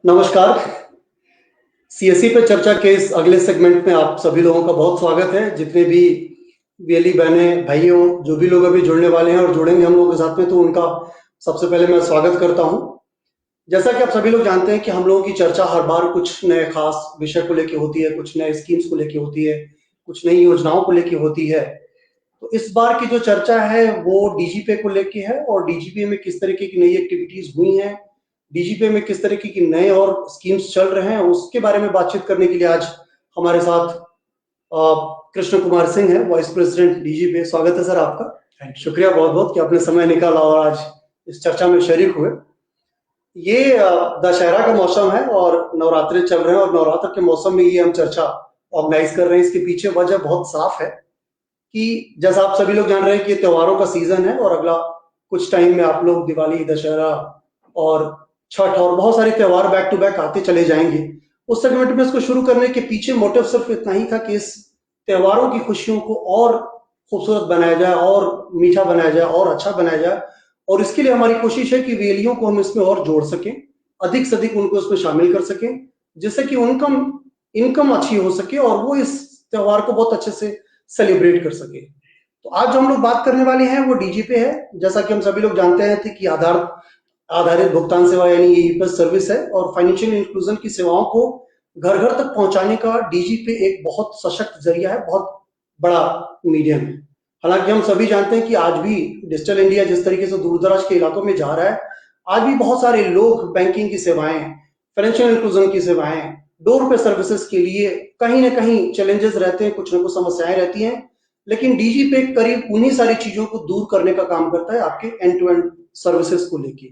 नमस्कार। सीएससी पे चर्चा के इस अगले सेगमेंट में आप सभी लोगों का बहुत स्वागत है। जितने भी वीएलई बहनें भाइयों जो भी लोग अभी जुड़ने वाले हैं और जुड़ेंगे हम लोगों के साथ में, तो उनका सबसे पहले मैं स्वागत करता हूं। जैसा कि आप सभी लोग जानते हैं कि हम लोगों की चर्चा हर बार कुछ नए खास विषय को लेकर होती है, कुछ नए स्कीम्स को लेकर होती है, कुछ नई योजनाओं को लेकर होती है। तो इस बार की जो चर्चा है वो डीजीपे को लेके है और डीजीपे में किस तरीके की नई एक्टिविटीज हुई हैं, डीजीपे में किस तरीके की नए और स्कीम्स चल रहे हैं, उसके बारे में बातचीत करने के लिए आज हमारे साथ कृष्ण कुमार सिंह है, वाइस प्रेसिडेंट डीजीपे। स्वागत है सर आपका। शुक्रिया बहुत बहुत कि आपने समय निकाला और आज इस चर्चा में शरीक हुए। ये दशहरा का मौसम है और नवरात्रे चल रहे हैं और नवरात्र के मौसम में ये हम चर्चा ऑर्गेनाइज कर रहे हैं। इसके पीछे वजह बहुत साफ है कि जैसा आप सभी लोग जान रहे हैं कि त्योहारों का सीजन है और अगला कुछ टाइम में आप लोग दिवाली, दशहरा और छठ और बहुत सारे त्योहार बैक टू बैक आते चले जाएंगे। उस सेगमेंट में इसको शुरू करने के पीछे मोटिव सिर्फ इतना ही था कि इस त्योहारों की खुशियों को और खूबसूरत बनाया जाए और मीठा बनाया जाए और अच्छा बनाया जाए। और इसके लिए हमारी कोशिश है कि वेलियों को हम इसमें और जोड़ सकें, अधिक से अधिक उनको इसमें शामिल कर सकें, जिससे कि इनकम अच्छी हो सके और वो इस त्योहार को बहुत अच्छे से सेलिब्रेट कर सके। तो आज जो हम लोग बात करने वाले हैं वो डीजीपे है। जैसा कि हम सभी लोग जानते हैं कि आधारित भुगतान सेवा यानी ईपीएस सर्विस है और फाइनेंशियल इंक्लूजन की सेवाओं को घर घर तक पहुंचाने का डीजीपे एक बहुत सशक्त जरिया है, बहुत बड़ा मीडियम है। हालांकि हम सभी जानते हैं कि आज भी डिजिटल इंडिया जिस तरीके से दूर दराज के इलाकों में जा रहा है, आज भी बहुत सारे लोग बैंकिंग की सेवाएं, फाइनेंशियल इंक्लूजन की सेवाएं, डोर पे सर्विसेज के लिए कहीं ना कहीं चैलेंजेस रहते हैं, कुछ ना कुछ समस्याएं रहती हैं। लेकिन डीजीपे करीब उन्हीं सारी चीजों को दूर करने का काम करता है आपके एंड टू एंड सर्विसेज को लेके,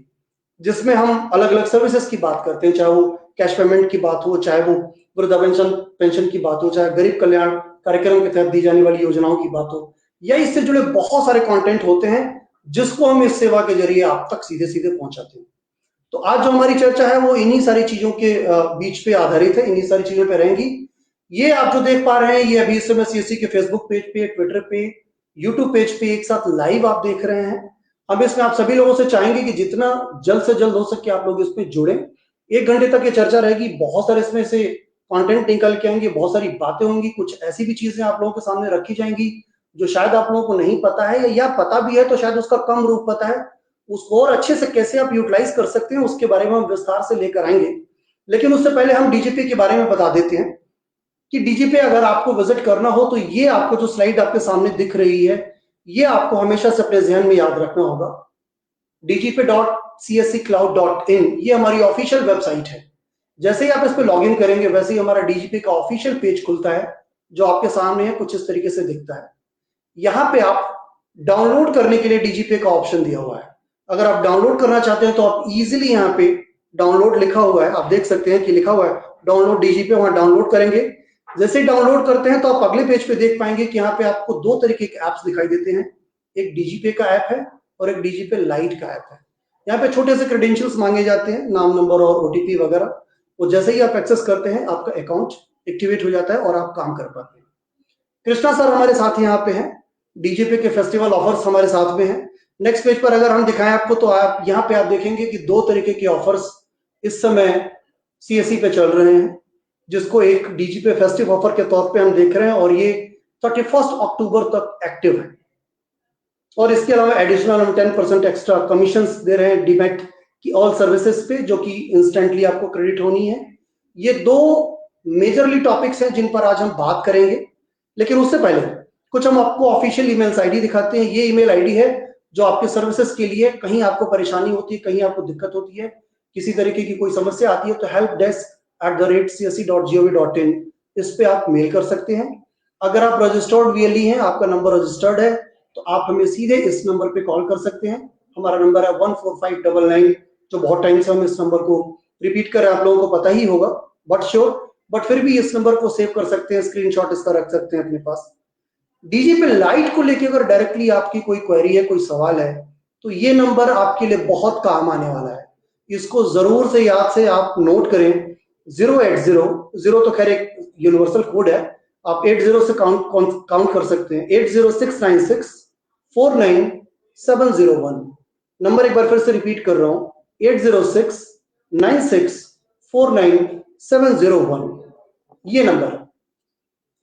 जिसमें हम अलग अलग सर्विसेज की बात करते हैं, चाहे वो कैश पेमेंट की बात हो, चाहे वो वृद्धा पेंशन की बात हो, चाहे गरीब कल्याण कार्यक्रम के तहत दी जाने वाली योजनाओं की बात हो, या इससे जुड़े बहुत सारे कंटेंट होते हैं जिसको हम इस सेवा के जरिए आप तक सीधे सीधे पहुंचाते हैं। तो आज जो हमारी चर्चा है वो इन्हीं सारी चीजों के बीच पे आधारित है, इन्हीं सारी चीजों पे रहेंगी। ये आप जो देख पा रहे हैं ये अभी इस समय सीएससी के फेसबुक पेज पे, ट्विटर पे, यूट्यूब पेज पे एक साथ लाइव आप देख रहे हैं। हम इसमें आप सभी लोगों से चाहेंगे कि जितना जल्द से जल्द हो सके आप लोग इसमें जुड़े। 1 घंटे तक ये चर्चा रहेगी, बहुत सारे इसमें से कंटेंट निकल के आएंगे, बहुत सारी बातें होंगी, कुछ ऐसी भी चीजें आप लोगों के सामने रखी जाएंगी जो शायद आप लोगों को नहीं पता है, या पता भी है तो शायद उसका कम रूप पता है। उसको और अच्छे से कैसे आप यूटिलाइज कर सकते हैं उसके बारे में हम विस्तार से लेकर आएंगे। लेकिन उससे पहले हम डीजीपे के बारे में बता देते हैं कि डीजीपे अगर आपको विजिट करना हो तो ये आपको जो स्लाइड आपके सामने दिख रही है ये आपको हमेशा से अपने ध्यान में याद रखना होगा। dgp.csccloud.in ये हमारी ऑफिशियल वेबसाइट है। जैसे ही आप इस पे लॉगिन करेंगे वैसे ही हमारा डीजीपे का ऑफिशियल पेज खुलता है जो आपके सामने है, कुछ इस तरीके से दिखता है। यहाँ पे आप डाउनलोड करने के लिए डीजीपे का ऑप्शन दिया हुआ है। अगर आप डाउनलोड करना चाहते हैं तो आप इजीली यहाँ पे डाउनलोड लिखा हुआ है, आप देख सकते हैं कि लिखा हुआ है डाउनलोड डीजीपे, वहां डाउनलोड करेंगे। जैसे ही डाउनलोड करते हैं तो आप अगले पेज पे देख पाएंगे कि यहाँ पे आपको 2 तरीके के एप्स दिखाई देते हैं, एक डीजीपे का ऐप है और एक डीजीपे लाइट का ऐप है। यहाँ पे छोटे से क्रेडेंशियल्स मांगे जाते हैं, नाम, नंबर और ओटीपी वगैरह। वो जैसे ही आप एक्सेस करते हैं आपका अकाउंट एक्टिवेट हो जाता है और आप काम कर पाते हैं। कृष्णा सर हमारे साथ यहाँ पे हैं, डीजीपे के फेस्टिवल ऑफर्स हमारे साथ में हैं। नेक्स्ट पेज पर अगर हम दिखाएं आपको तो आप यहाँ पे आप देखेंगे कि 2 तरीके के ऑफर्स इस समय सीएससी पे चल रहे हैं, जिसको एक डीजीपे फेस्टिव ऑफर के तौर पे हम देख रहे हैं और ये 31 अक्टूबर तक एक्टिव है। और इसके अलावा एडिशनल हम 10% एक्स्ट्रा कमीशंस दे रहे हैं डीमैट की ऑल सर्विसेज पे, जो कि इंस्टेंटली आपको क्रेडिट होनी है। ये 2 मेजरली टॉपिक्स हैं जिन पर आज हम बात करेंगे। लेकिन उससे पहले कुछ हम आपको ऑफिशियल ईमेल आईडी दिखाते हैं। ये ईमेल आईडी है जो आपके सर्विसेज के लिए, कहीं आपको परेशानी होती है, कहीं आपको दिक्कत होती है, किसी तरीके की कोई समस्या आती है तो helpdesk@csc.gov.in इस पे आप मेल कर सकते हैं। अगर आप रजिस्टर्ड वीएलई हैं, आपका नंबर रजिस्टर्ड है, तो आप हमें सीधे इस नंबर पे कॉल कर सकते हैं। हमारा नंबर है 14599, जो बहुत टाइम से हम इस नंबर को रिपीट कर रहे हैं, आप लोगों को पता ही होगा बट फिर भी इस नंबर को सेव कर सकते हैं, स्क्रीनशॉट इसका रख सकते हैं अपने पास। डीजीपे लाइट को लेकर अगर डायरेक्टली आपकी कोई क्वेरी है, कोई सवाल है, तो ये नंबर आपके लिए बहुत काम आने वाला है। इसको जरूर से याद से आप नोट करें। 080 तो खैर एक यूनिवर्सल कोड है, आप 80 से काउंट कर सकते हैं। 80696497101 नंबर एक बार फिर से रिपीट कर रहा हूं, 80696497101। 49,701, ये नंबर है।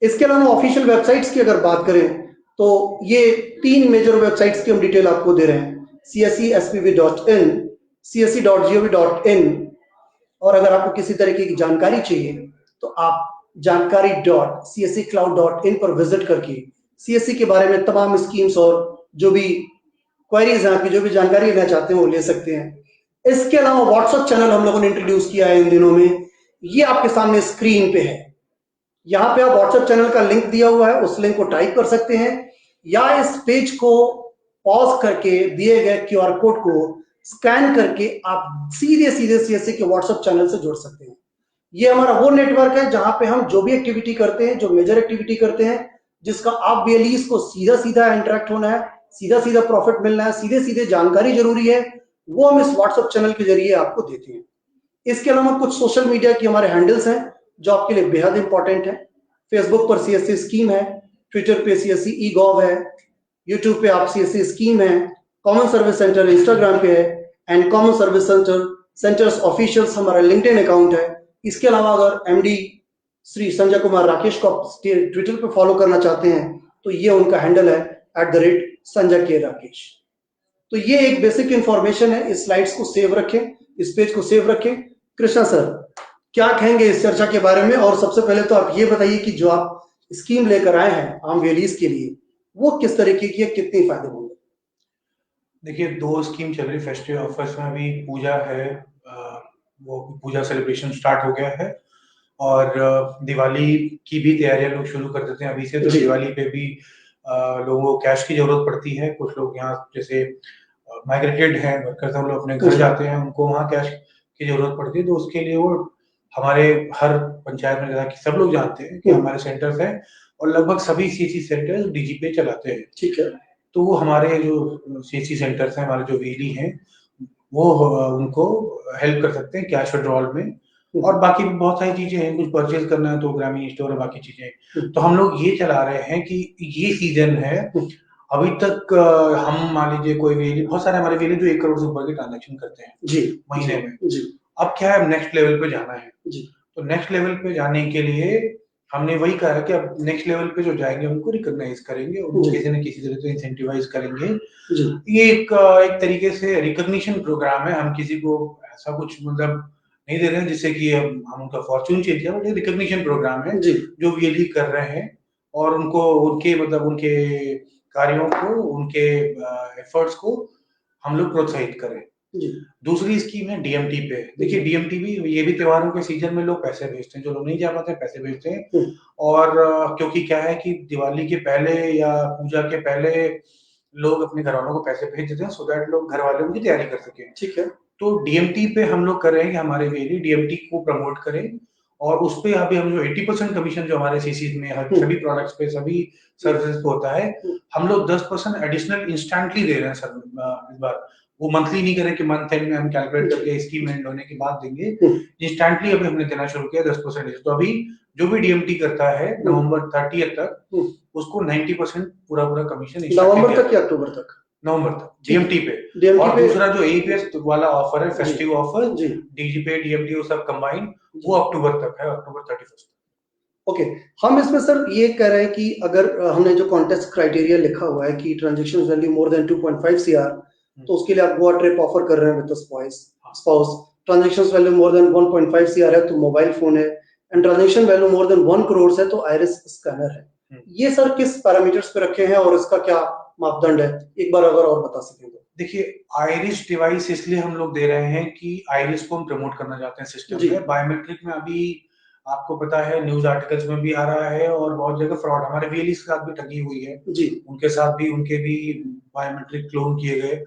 इसके अलावा ऑफिशियल वेबसाइट्स की अगर बात करें तो ये 3 मेजर वेबसाइट्स की हम डिटेल आपको दे रहे हैं, cse.spv.in, cse.gov.in, और अगर आपको किसी तरीके की जानकारी चाहिए तो आप जानकारी.csecloud.in पर विजिट करके सीएससी के बारे में तमाम स्कीम्स और जो भी क्वेरीज हैं, आपकी जो भी जानकारी लेना चाहते हैं वो ले सकते हैं। इसके अलावा व्हाट्सएप चैनल हम लोगों ने इंट्रोड्यूस किया है इन दिनों में, ये आपके सामने स्क्रीन पे है। यहाँ पे आप व्हाट्सएप चैनल का लिंक दिया हुआ है, उस लिंक को टाइप कर सकते हैं या इस पेज को पॉज करके दिए गए क्यूआर कोड को स्कैन करके आप सीधे सीधे सीएससी के व्हाट्सएप चैनल से जुड़ सकते हैं। ये हमारा वो नेटवर्क है जहां पे हम जो भी एक्टिविटी करते हैं, जो मेजर एक्टिविटी करते हैं, जिसका आप बीएलईज को सीधा सीधा इंटरेक्ट होना है, सीधा सीधा प्रॉफिट मिलना है, सीधे सीधे जानकारी जरूरी है, वो हम इस व्हाट्सएप चैनल के जरिए आपको देते हैं। इसके अलावा कुछ सोशल मीडिया की हमारे हैंडल्स हैं जो आपके लिए बेहद इंपॉर्टेंट है। फेसबुक पर सीएससी स्कीम है, ट्विटर पे सीएससी ई गॉव है, यूट्यूब पे आप सीएससी स्कीम है, कॉमन सर्विस सेंटर इंस्टाग्राम पे है, and common service centres officials हमारा लिंक्डइन अकाउंट है। इसके अलावा अगर एमडी श्री संजय कुमार राकेश को आप ट्विटर पे फॉलो करना चाहते हैं तो ये उनका हैंडल है @संजय के राकेश। तो ये एक बेसिक इंफॉर्मेशन है। इस स्लाइड्स को सेव रखें, इस पेज को सेव रखें। कृष्णा सर क्या कहेंगे इस चर्चा के बारे में? और सबसे पहले तो आप ये बताइए कि जो आप स्कीम लेकर आए हैं आम वेलीज के लिए, वो किस तरीके की है, कितनी फायदे होंगे? देखिए, 2 स्कीम चल रही फेस्टिव ऑफर्स में। अभी पूजा है, वो पूजा सेलिब्रेशन स्टार्ट हो गया है और दिवाली की भी तैयारियां लोग शुरू कर देते हैं अभी से। तो दिवाली पे भी लोगों को कैश की जरूरत पड़ती है। कुछ लोग यहाँ जैसे माइग्रेटेड हैं वर्कर्स, हम लोग अपने घर जाते हैं, उनको वहाँ कैश की जरूरत पड़ती है। तो उसके लिए वो हमारे हर पंचायत में, जैसा कि सब लोग जानते हैं कि हमारे सेंटर्स हैं और लगभग सभी सीसी सेंटर्स डीजीपे चलाते हैं। ठीक है। तो वो हमारे जो सीसी सेंटर्स हैं, हमारे जो वीडी हैं, वो उनको हेल्प कर सकते हैं कैश विड्रॉल में। और बाकी भी बहुत सारी चीजें हैं, कुछ परचेज करना है तो ग्रामीण स्टोर और बाकी चीजें। तो हम लोग ये चला रहे हैं कि ये सीजन है। अभी तक हम मान लीजिए कोई वेली, बहुत सारे हमारे वेली जो 1 करोड़ से ऊपर के ट्रांजेक्शन करते हैं जी महीने में। जी। अब क्या है, नेक्स्ट लेवल पे जाना है जी। तो नेक्स्ट लेवल पे जाने के लिए हमने वही कहा है कि अब नेक्स्ट लेवल पे जो जाएंगे उनको रिकॉग्नाइज करेंगे, उनको किसी न किसी तरह से इंसेंटिवाइज करेंगे। ये एक तरीके से रिकॉग्निशन प्रोग्राम है। हम किसी को ऐसा कुछ मतलब नहीं दे रहे हैं जिससे कि हम उनका फॉर्चून चेंज किया, बट ये रिकॉग्निशन प्रोग्राम है जो वीएलई कर रहे हैं और उनको उनके मतलब उनके कार्यों को, उनके एफर्ट्स को हम लोग प्रोत्साहित करें। दूसरी स्कीम है डीएमटी पे। देखिए, डीएमटी भी, ये भी त्योहारों के सीजन में लोग पैसे भेजते हैं, जो लोग नहीं जा पाते पैसे भेजते हैं। और क्योंकि क्या है कि दिवाली के पहले या पूजा के पहले लोग अपने घर वालों को पैसे भेज देते हैं, सो दैट लोग घर वाले उनकी तैयारी कर सके। ठीक है। तो डीएमटी पे हम लोग कर रहे हैं कि हमारे वेली डीएमटी को प्रमोट करें और उस पे अभी हम जो 80% कमीशन जो हमारे सीसीज में हर सभी प्रोडक्ट्स पे, सभी सर्विसेज पे होता है, हम लोग 10% एडिशनल इंस्टेंटली दे रहे हैं सर इस बार। वो मंथली नहीं करें कि मंथ एंड में हम कैलकुलेट करके स्कीम एंड होने के बाद देंगे, इंस्टेंटली अभी हमने देना शुरू किया 10%। तो अभी जो भी डीएमटी करता है नवंबर 30 तक उसको 90% पूरा कमीशन नवंबर तक या अक्टूबर तक? नवंबर तक डीएमटी पे। और दूसरा जो एईपीएस वाला ऑफर है, फेस्टिव ऑफर, डीजीपे डीएमटी वो सब कंबाइन, वो अक्टूबर तक है, अक्टूबर 31 तक। ओके। हम इसमें सर ये कह रहे हैं कि अगर हमने जो कॉन्टेस्ट क्राइटेरिया लिखा हुआ है कि transaction value more than 2.5 CR, तो उसके लिए आप गोवा ट्रिप ऑफर कर रहे हैं with spouse. Transaction value more than 1.5 CR है तो मोबाइल फोन है, and transaction value more than 1 crore है तो आइरिस स्कैनर है। ये सर किस पैरामीटर्स पे रखे हैं और इसका क्या मापदंड है, एक बार अगर और बता सकें तो? देखिए, आइरिस डिवाइस इसलिए हम लोग दे रहे हैं कि आइरिस को हम प्रमोट करना चाहते हैं सिस्टम में। बायोमेट्रिक में अभी आपको पता है, न्यूज आर्टिकल्स में भी आ रहा है और बहुत जगह फ्रॉड हमारे वीएलई के साथ भी ठगी हुई है जी। उनके साथ भी, उनके भी बायोमेट्रिक क्लोन किए गए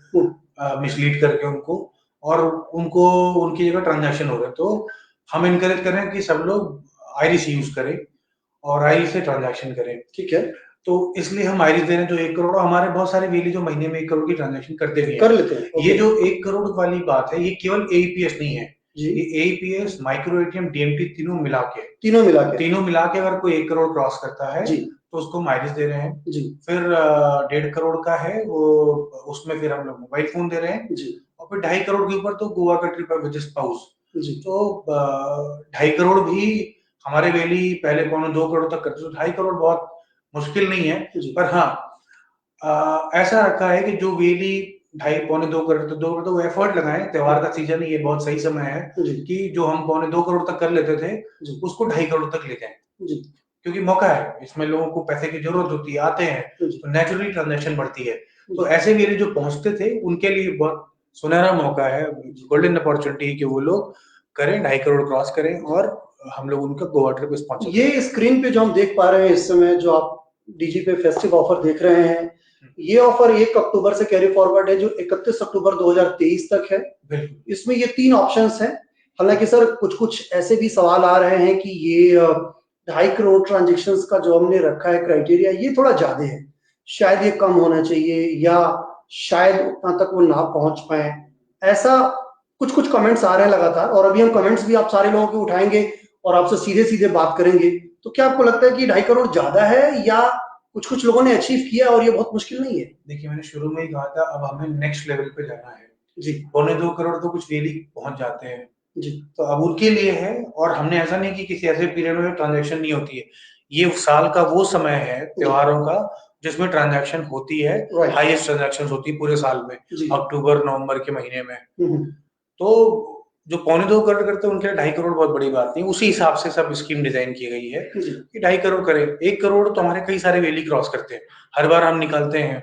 मिसलीड करके उनको, और उनको उनकी जगह ट्रांजैक्शन हो रहे। तो हम इनकरेज कर रहे हैं कि सब लोग आइरिस यूज करें और आइरिस से ट्रांजैक्शन करें। ठीक है। तो इसलिए हम आइरिस दे रहे हैं जो 1 करोड़, हमारे बहुत सारे वीएलई जो महीने में 1 करोड़ की ट्रांजैक्शन करते भी हैं, कर लेते हैं। ये जो 1 करोड़ वाली बात है, ये केवल एईपीएस नहीं है, ये एईपीएस, माइक्रो एटीएम, डीएमटी तीनों मिला के अगर कोई 1 करोड़ क्रॉस करता है तो उसको हम आइरिस दे रहे हैं जी। फिर 1.5 करोड़ का है वो, उसमें फिर हम लोग मोबाइल फोन दे रहे हैं जी। और फिर 2.5 करोड़ के ऊपर तो गोवा का ट्रिप है विद स्पाउस, तो 2.5 करोड़ भी हमारे वेली पहले 1.25 करोड़ तक करते, तो 2.5 करोड़ बहुत मुश्किल नहीं है। पर हाँ, ऐसा रखा है कि जो वेली 2.5-2.25 करोड़ तो 2 करोड़, तो वो एफर्ट लगाएं। त्योहार का सीजन है, ये बहुत सही समय है कि जो हम 2.25 करोड़ तक कर लेते थे उसको 2.5 करोड़ तक ले जाएं, क्योंकि मौका है, इसमें लोगों को पैसे की जरूरत होती है, आते हैं तो नेचुरली ट्रांजैक्शन बढ़ती है। तो ऐसे वेले जो पहुंचते थे उनके लिए बहुत सुनहरा मौका है, गोल्डन अपॉर्चुनिटी कि वो लोग करें, 2.5 करोड़ क्रॉस करें और हम लोग उनका गोवा ट्रिप स्पॉन्सर। ये स्क्रीन पे जो हम देख पा रहे हैं इस समय, जो आप डीजी पे फेस्टिव ऑफर देख रहे हैं, ये ऑफर 1 अक्टूबर से कैरी फॉरवर्ड है, जो 31 अक्टूबर 2023 तक है। इसमें ये 3 ऑप्शंस हैं। हालांकि सर कुछ ऐसे भी सवाल आ रहे हैं कि ये 2.5 करोड़ ट्रांजेक्शन्स का जो हमने रखा है क्राइटेरिया, ये थोड़ा ज्यादा है, शायद ये कम होना चाहिए, या शायद उतना तक वो ना पहुंच पाए। ऐसा कुछ कमेंट्स आ रहे हैं लगातार, और अभी हम कमेंट्स भी आप सारे लोगों के उठाएंगे और आपसे सीधे सीधे बात करेंगे। तो क्या आपको लगता है कि 2.5 करोड़ ज्यादा है, या कुछ लोगों ने अचीव किया और ये बहुत मुश्किल नहीं है? देखिए, मैंने शुरू में ही कहा था, अब हमें नेक्स्ट लेवल पे जाना है जी। 2.25 करोड़ तो कुछ वेली पहुंच जाते हैं जी। तो अब उनके लिए है। और हमने ऐसा नहीं कि किसी ऐसे पीरियड में ट्रांजैक्शन नहीं होती है, ये साल का वो समय है त्योहारों का जिसमें ट्रांजैक्शन होती है, हाईएस्ट ट्रांजैक्शन होती है पूरे साल में, अक्टूबर नवंबर के महीने में। तो जो 2.25 करोड़ करते हैं उनके लिए 2.5 करोड़ बहुत बड़ी बात नहीं, उसी हिसाब से सब स्कीम डिजाइन की गई है कि 2.5 करोड़ करें। 1 करोड़ तो हमारे कई सारे वेली क्रॉस करते हैं, हर बार हम निकालते हैं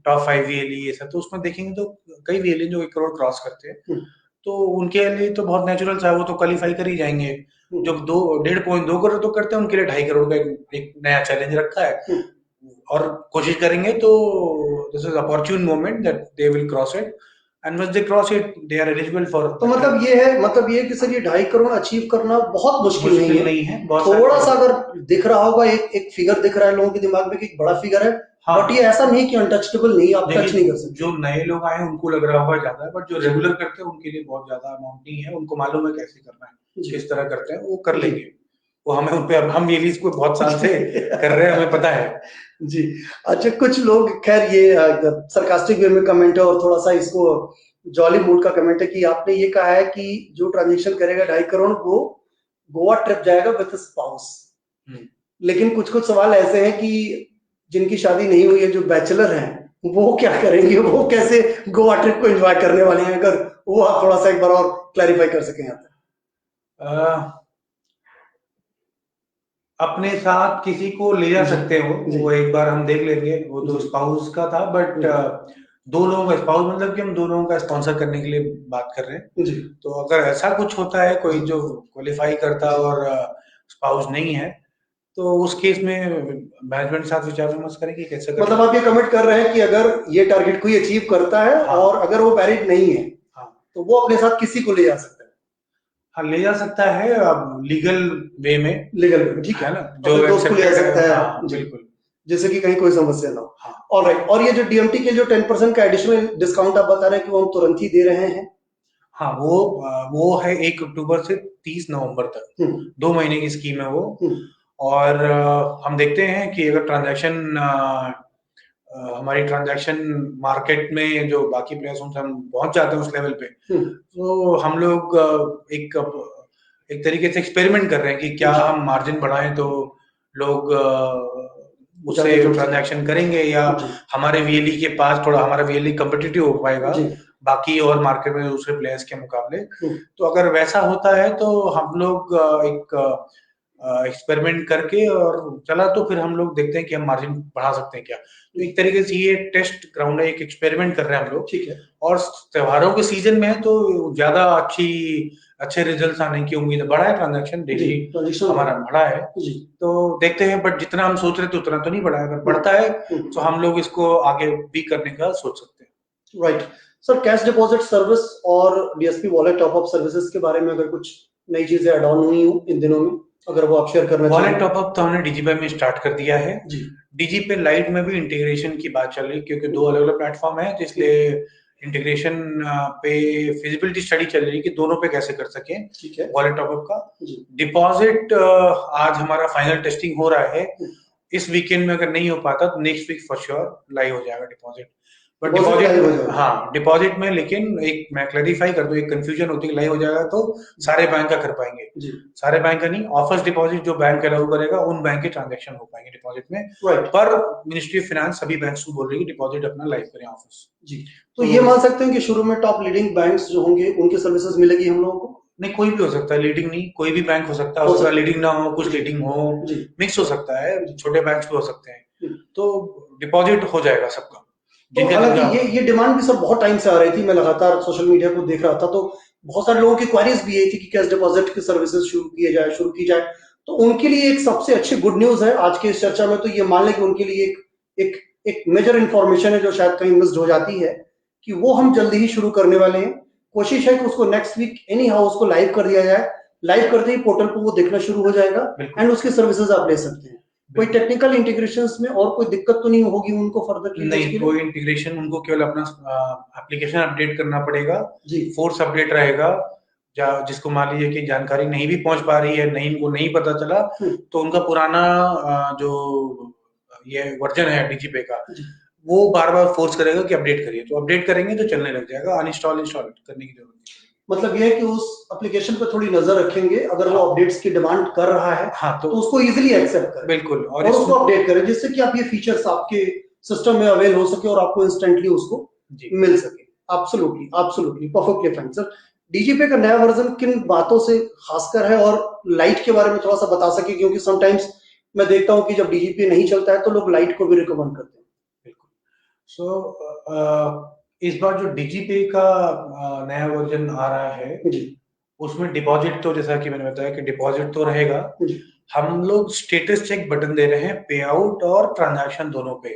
टॉप 5 वेली ये सब, तो उसमें देखेंगे तो कई वेली जो 1 करोड़ क्रॉस करते हैं, तो उनके लिए तो बहुत नेचुरल सा, वो तो क्वालिफाई कर ही जाएंगे। जो 1.5 करोड़ तो करते हैं उनके लिए 2.5 करोड़ का एक नया चैलेंज रखा है, और कोशिश करेंगे तो this is opportune moment that they will cross it, and once they cross it they are eligible for। तो मतलब ये है कि सर ये 2.5 करोड़ अचीव करना बहुत मुश्किल नहीं है। थोड़ा सा अगर दिख रहा होगा, एक फिगर दिख रहा है लोगों के दिमाग में कि एक बड़ा फिगर है, बट ये ऐसा नहीं कि अनटचेबल नहीं, आप टच नहीं कर सकते। जो नए लोग आए उनको लग रहा होगा ज्यादा है, बट जो रेगुलर करते हैं उनके लिए बहुत ज्यादा अमाउंट नहीं है, उनको मालूम है कैसे करना है, किस तरह करते हैं, वो कर लेंगे। वो हमें उन पे, हम ये इसको बहुत साल से कर रहे हैं, हमें पता है जी। अच्छा, कुछ लोग, खैर ये सरकास्टिक वे में कमेंट है और थोड़ा सा इसको जॉली मूड का कमेंट है कि आपने ये कहा है कि जो ट्रांजेक्शन करेगा 2.5 करोड़ वो गोवा ट्रिप जाएगा विद स्पाउस, लेकिन कुछ सवाल ऐसे हैं कि जिनकी शादी नहीं हुई है, जो बैचलर हैं, वो क्या करेंगे, वो कैसे गोवा ट्रिप को एंजॉय करने वाले हैं? अगर वो आप थोड़ा सा एक बार और क्लैरिफाई कर सकें यहाँ तक। अपने साथ किसी को ले जा सकते हो, वो एक बार हम देख लेंगे, वो तो स्पाउस का था, बट 2 लोगों का स्पाउस, मतलब कि हम 2 लोगों का स्पॉन्सर करने के लिए बात कर रहे हैं। तो अगर ऐसा कुछ होता है, कोई जो क्वालिफाई करता और स्पाउस नहीं है, तो उस केस में मैनेजमेंट के साथ विचार विमर्श करेंगे कैसे करें। मतलब आप ये कमेंट कर रहे हैं कि अगर ये टारगेट कोई अचीव करता है, और अगर वो मैरिड नहीं है, तो वो अपने साथ किसी को ले जा सकता है? हाँ, ले जा सकता है, अब लीगल वे में, लीगल, ठीक है ना, जो दोस्त को ले जा सकता है, बिल्कुल, जैसे कि कहीं कोई समस्या ना हो। ऑलराइट। और ये जो डीएमटी के जो 10% का एडिशनल डिस्काउंट आप बता रहे हैं कि वो हम तुरंत ही दे रहे हैं? हाँ, वो है 1 अक्टूबर से 30 नवंबर तक, 2 महीने की स्कीम है वो। और हम देखते हैं कि अगर हमारी ट्रांजैक्शन मार्केट में जो बाकी प्लेयर्स उनसे हम पहुंच जाते हैं उस लेवल पे, तो हम लोग एक तरीके से एक्सपेरिमेंट कर रहे हैं कि क्या हम मार्जिन बढ़ाएं तो लोग उससे ट्रांजैक्शन करेंगे, या हमारे वीएलई के पास थोड़ा हमारा वीएलई कम्पिटिटिव हो पाएगा बाकी और मार्केट में दूसरे प्लेयर्स के मुकाबले। तो अगर वैसा होता है तो हम लोग एक एक्सपेरिमेंट करके और चला, तो फिर हम लोग देखते हैं कि हम मार्जिन बढ़ा सकते हैं क्या। तो एक तरीके से ये टेस्ट ग्राउंड है, एक एक्सपेरिमेंट कर रहे हैं हम लोग, ठीक है। और त्योहारों के सीजन में है तो ज्यादा अच्छे रिजल्ट आने की उम्मीद है। बड़ा है ट्रांजैक्शन, डेली हमारा बड़ा है, तो देखते हैं, बट जितना हम सोच रहे थे उतना तो नहीं बढ़ा है। अगर बढ़ता है तो हम लोग इसको आगे भी करने का सोच सकते हैं। Right sir, cash deposit service और DSP wallet top up services के बारे में अगर कुछ नई चीजें ऐड ऑन हुई हो इन दिनों में, अगर वो आप शेयर करना चाहें। वॉलेट टॉप अप तो हमने डीजीपे में स्टार्ट कर दिया है जी। डीजीपे लाइट में भी इंटीग्रेशन की बात चल रही है, क्योंकि 2 अलग अलग प्लेटफॉर्म है, इसलिए इंटीग्रेशन पे फिजिबिलिटी स्टडी चल रही है कि दोनों पे कैसे कर सके। ठीक है। वॉलेट टॉप अप का डिपॉजिट आज हमारा फाइनल टेस्टिंग हो रहा है, इस वीकेंड में अगर नहीं हो पाता तो next week for sure live हो जाएगा डिपॉजिट। बट डिपॉजिट, हाँ डिपॉजिट में, लेकिन एक मैं क्लैरिफाई कर दूं, एक कंफ्यूजन होती है लाइव हो जाएगा तो सारे बैंक का कर पाएंगे जी। सारे बैंक का नहीं, ऑफर्स डिपॉजिट जो बैंक अलाउ करेगा उन बैंक के ट्रांजैक्शन हो पाएंगे डिपॉजिट में, पर मिनिस्ट्री ऑफ फाइनेंस सभी बैंक्स को बोल रही है कि डिपॉजिट अपना लाइव करें ऑफर्स जी। तो ये मान सकते हैं कि शुरू में टॉप लीडिंग बैंक्स जो होंगे उनकी सर्विसेज मिलेगी हम लोगों को? नहीं, कोई भी हो सकता है, लीडिंग नहीं, कोई भी बैंक हो सकता है, उसका लीडिंग ना हो, कुछ लीडिंग हो, मिक्स हो सकता है, छोटे बैंक्स भी हो सकते हैं, तो डिपॉजिट हो जाएगा सबका। तो हालांकि ये डिमांड भी सर बहुत टाइम से आ रही थी, मैं लगातार सोशल मीडिया को देख रहा था, तो बहुत सारे लोगों की क्वेरीज भी यही थी कि कैश डिपॉजिट की सर्विसेज शुरू की जाए। तो उनके लिए एक सबसे अच्छी गुड न्यूज है आज की इस चर्चा में, तो ये मान लें कि उनके लिए एक मेजर इंफॉर्मेशन है जो शायद कहीं मिस्ड हो जाती है, कि वो हम जल्दी ही शुरू करने वाले हैं। कोशिश है कि उसको नेक्स्ट वीक एनी हाउ उसको लाइव कर दिया जाए। लाइव करते ही पोर्टल पर वो देखना शुरू हो जाएगा एंड उसकी सर्विसेज आप ले सकते हैं। कोई टेक्निकल इंटीग्रेशंस में और कोई दिक्कत तो नहीं होगी उनको फर्दर की? नहीं, कोई इंटीग्रेशन, उनको केवल अपना एप्लीकेशन अपडेट करना पड़ेगा जी। फोर्स अपडेट रहेगा, जिसको मान लीजिए कि जानकारी नहीं भी पहुंच पा रही है, नहीं उनको नहीं पता चला, तो उनका पुराना जो ये वर्जन है डीजीपे का, वो बार बार फोर्स करेगा कि अपडेट करिए, तो अपडेट करेंगे तो चलने लग जाएगा, अनइंस्टॉल इंस्टॉल करने की जरूरत नहीं। मतलब ये है कि उस एप्लीकेशन पे थोड़ी नजर रखेंगे, अगर वो अपडेट्स की डिमांड कर रहा है हाँ, तो उसको इजीली एक्सेप्ट करें, बिल्कुल, और उसको अपडेट करें, जिससे कि आप ये फीचर्स आपके सिस्टम में अवेल हो सके और आपको इंस्टेंटली उसको मिल सके। Absolutely absolutely perfectly fine sir. DigiPay का नया वर्जन किन बातों से खासकर है, और लाइट के बारे में थोड़ा सा बता सके, क्योंकि समटाइम्स मैं देखता हूँ कि जब डीजीपे नहीं चलता है तो लोग लाइट को भी रिकमेंड करते हैं। बिल्कुल। सो इस बार जो डीजीपे का नया वर्जन आ रहा है जी, उसमें डिपॉजिट तो जैसा कि मैंने बताया कि डिपॉजिट तो रहेगा, हम लोग स्टेटस चेक बटन दे रहे हैं पे आउट और ट्रांजैक्शन दोनों पे।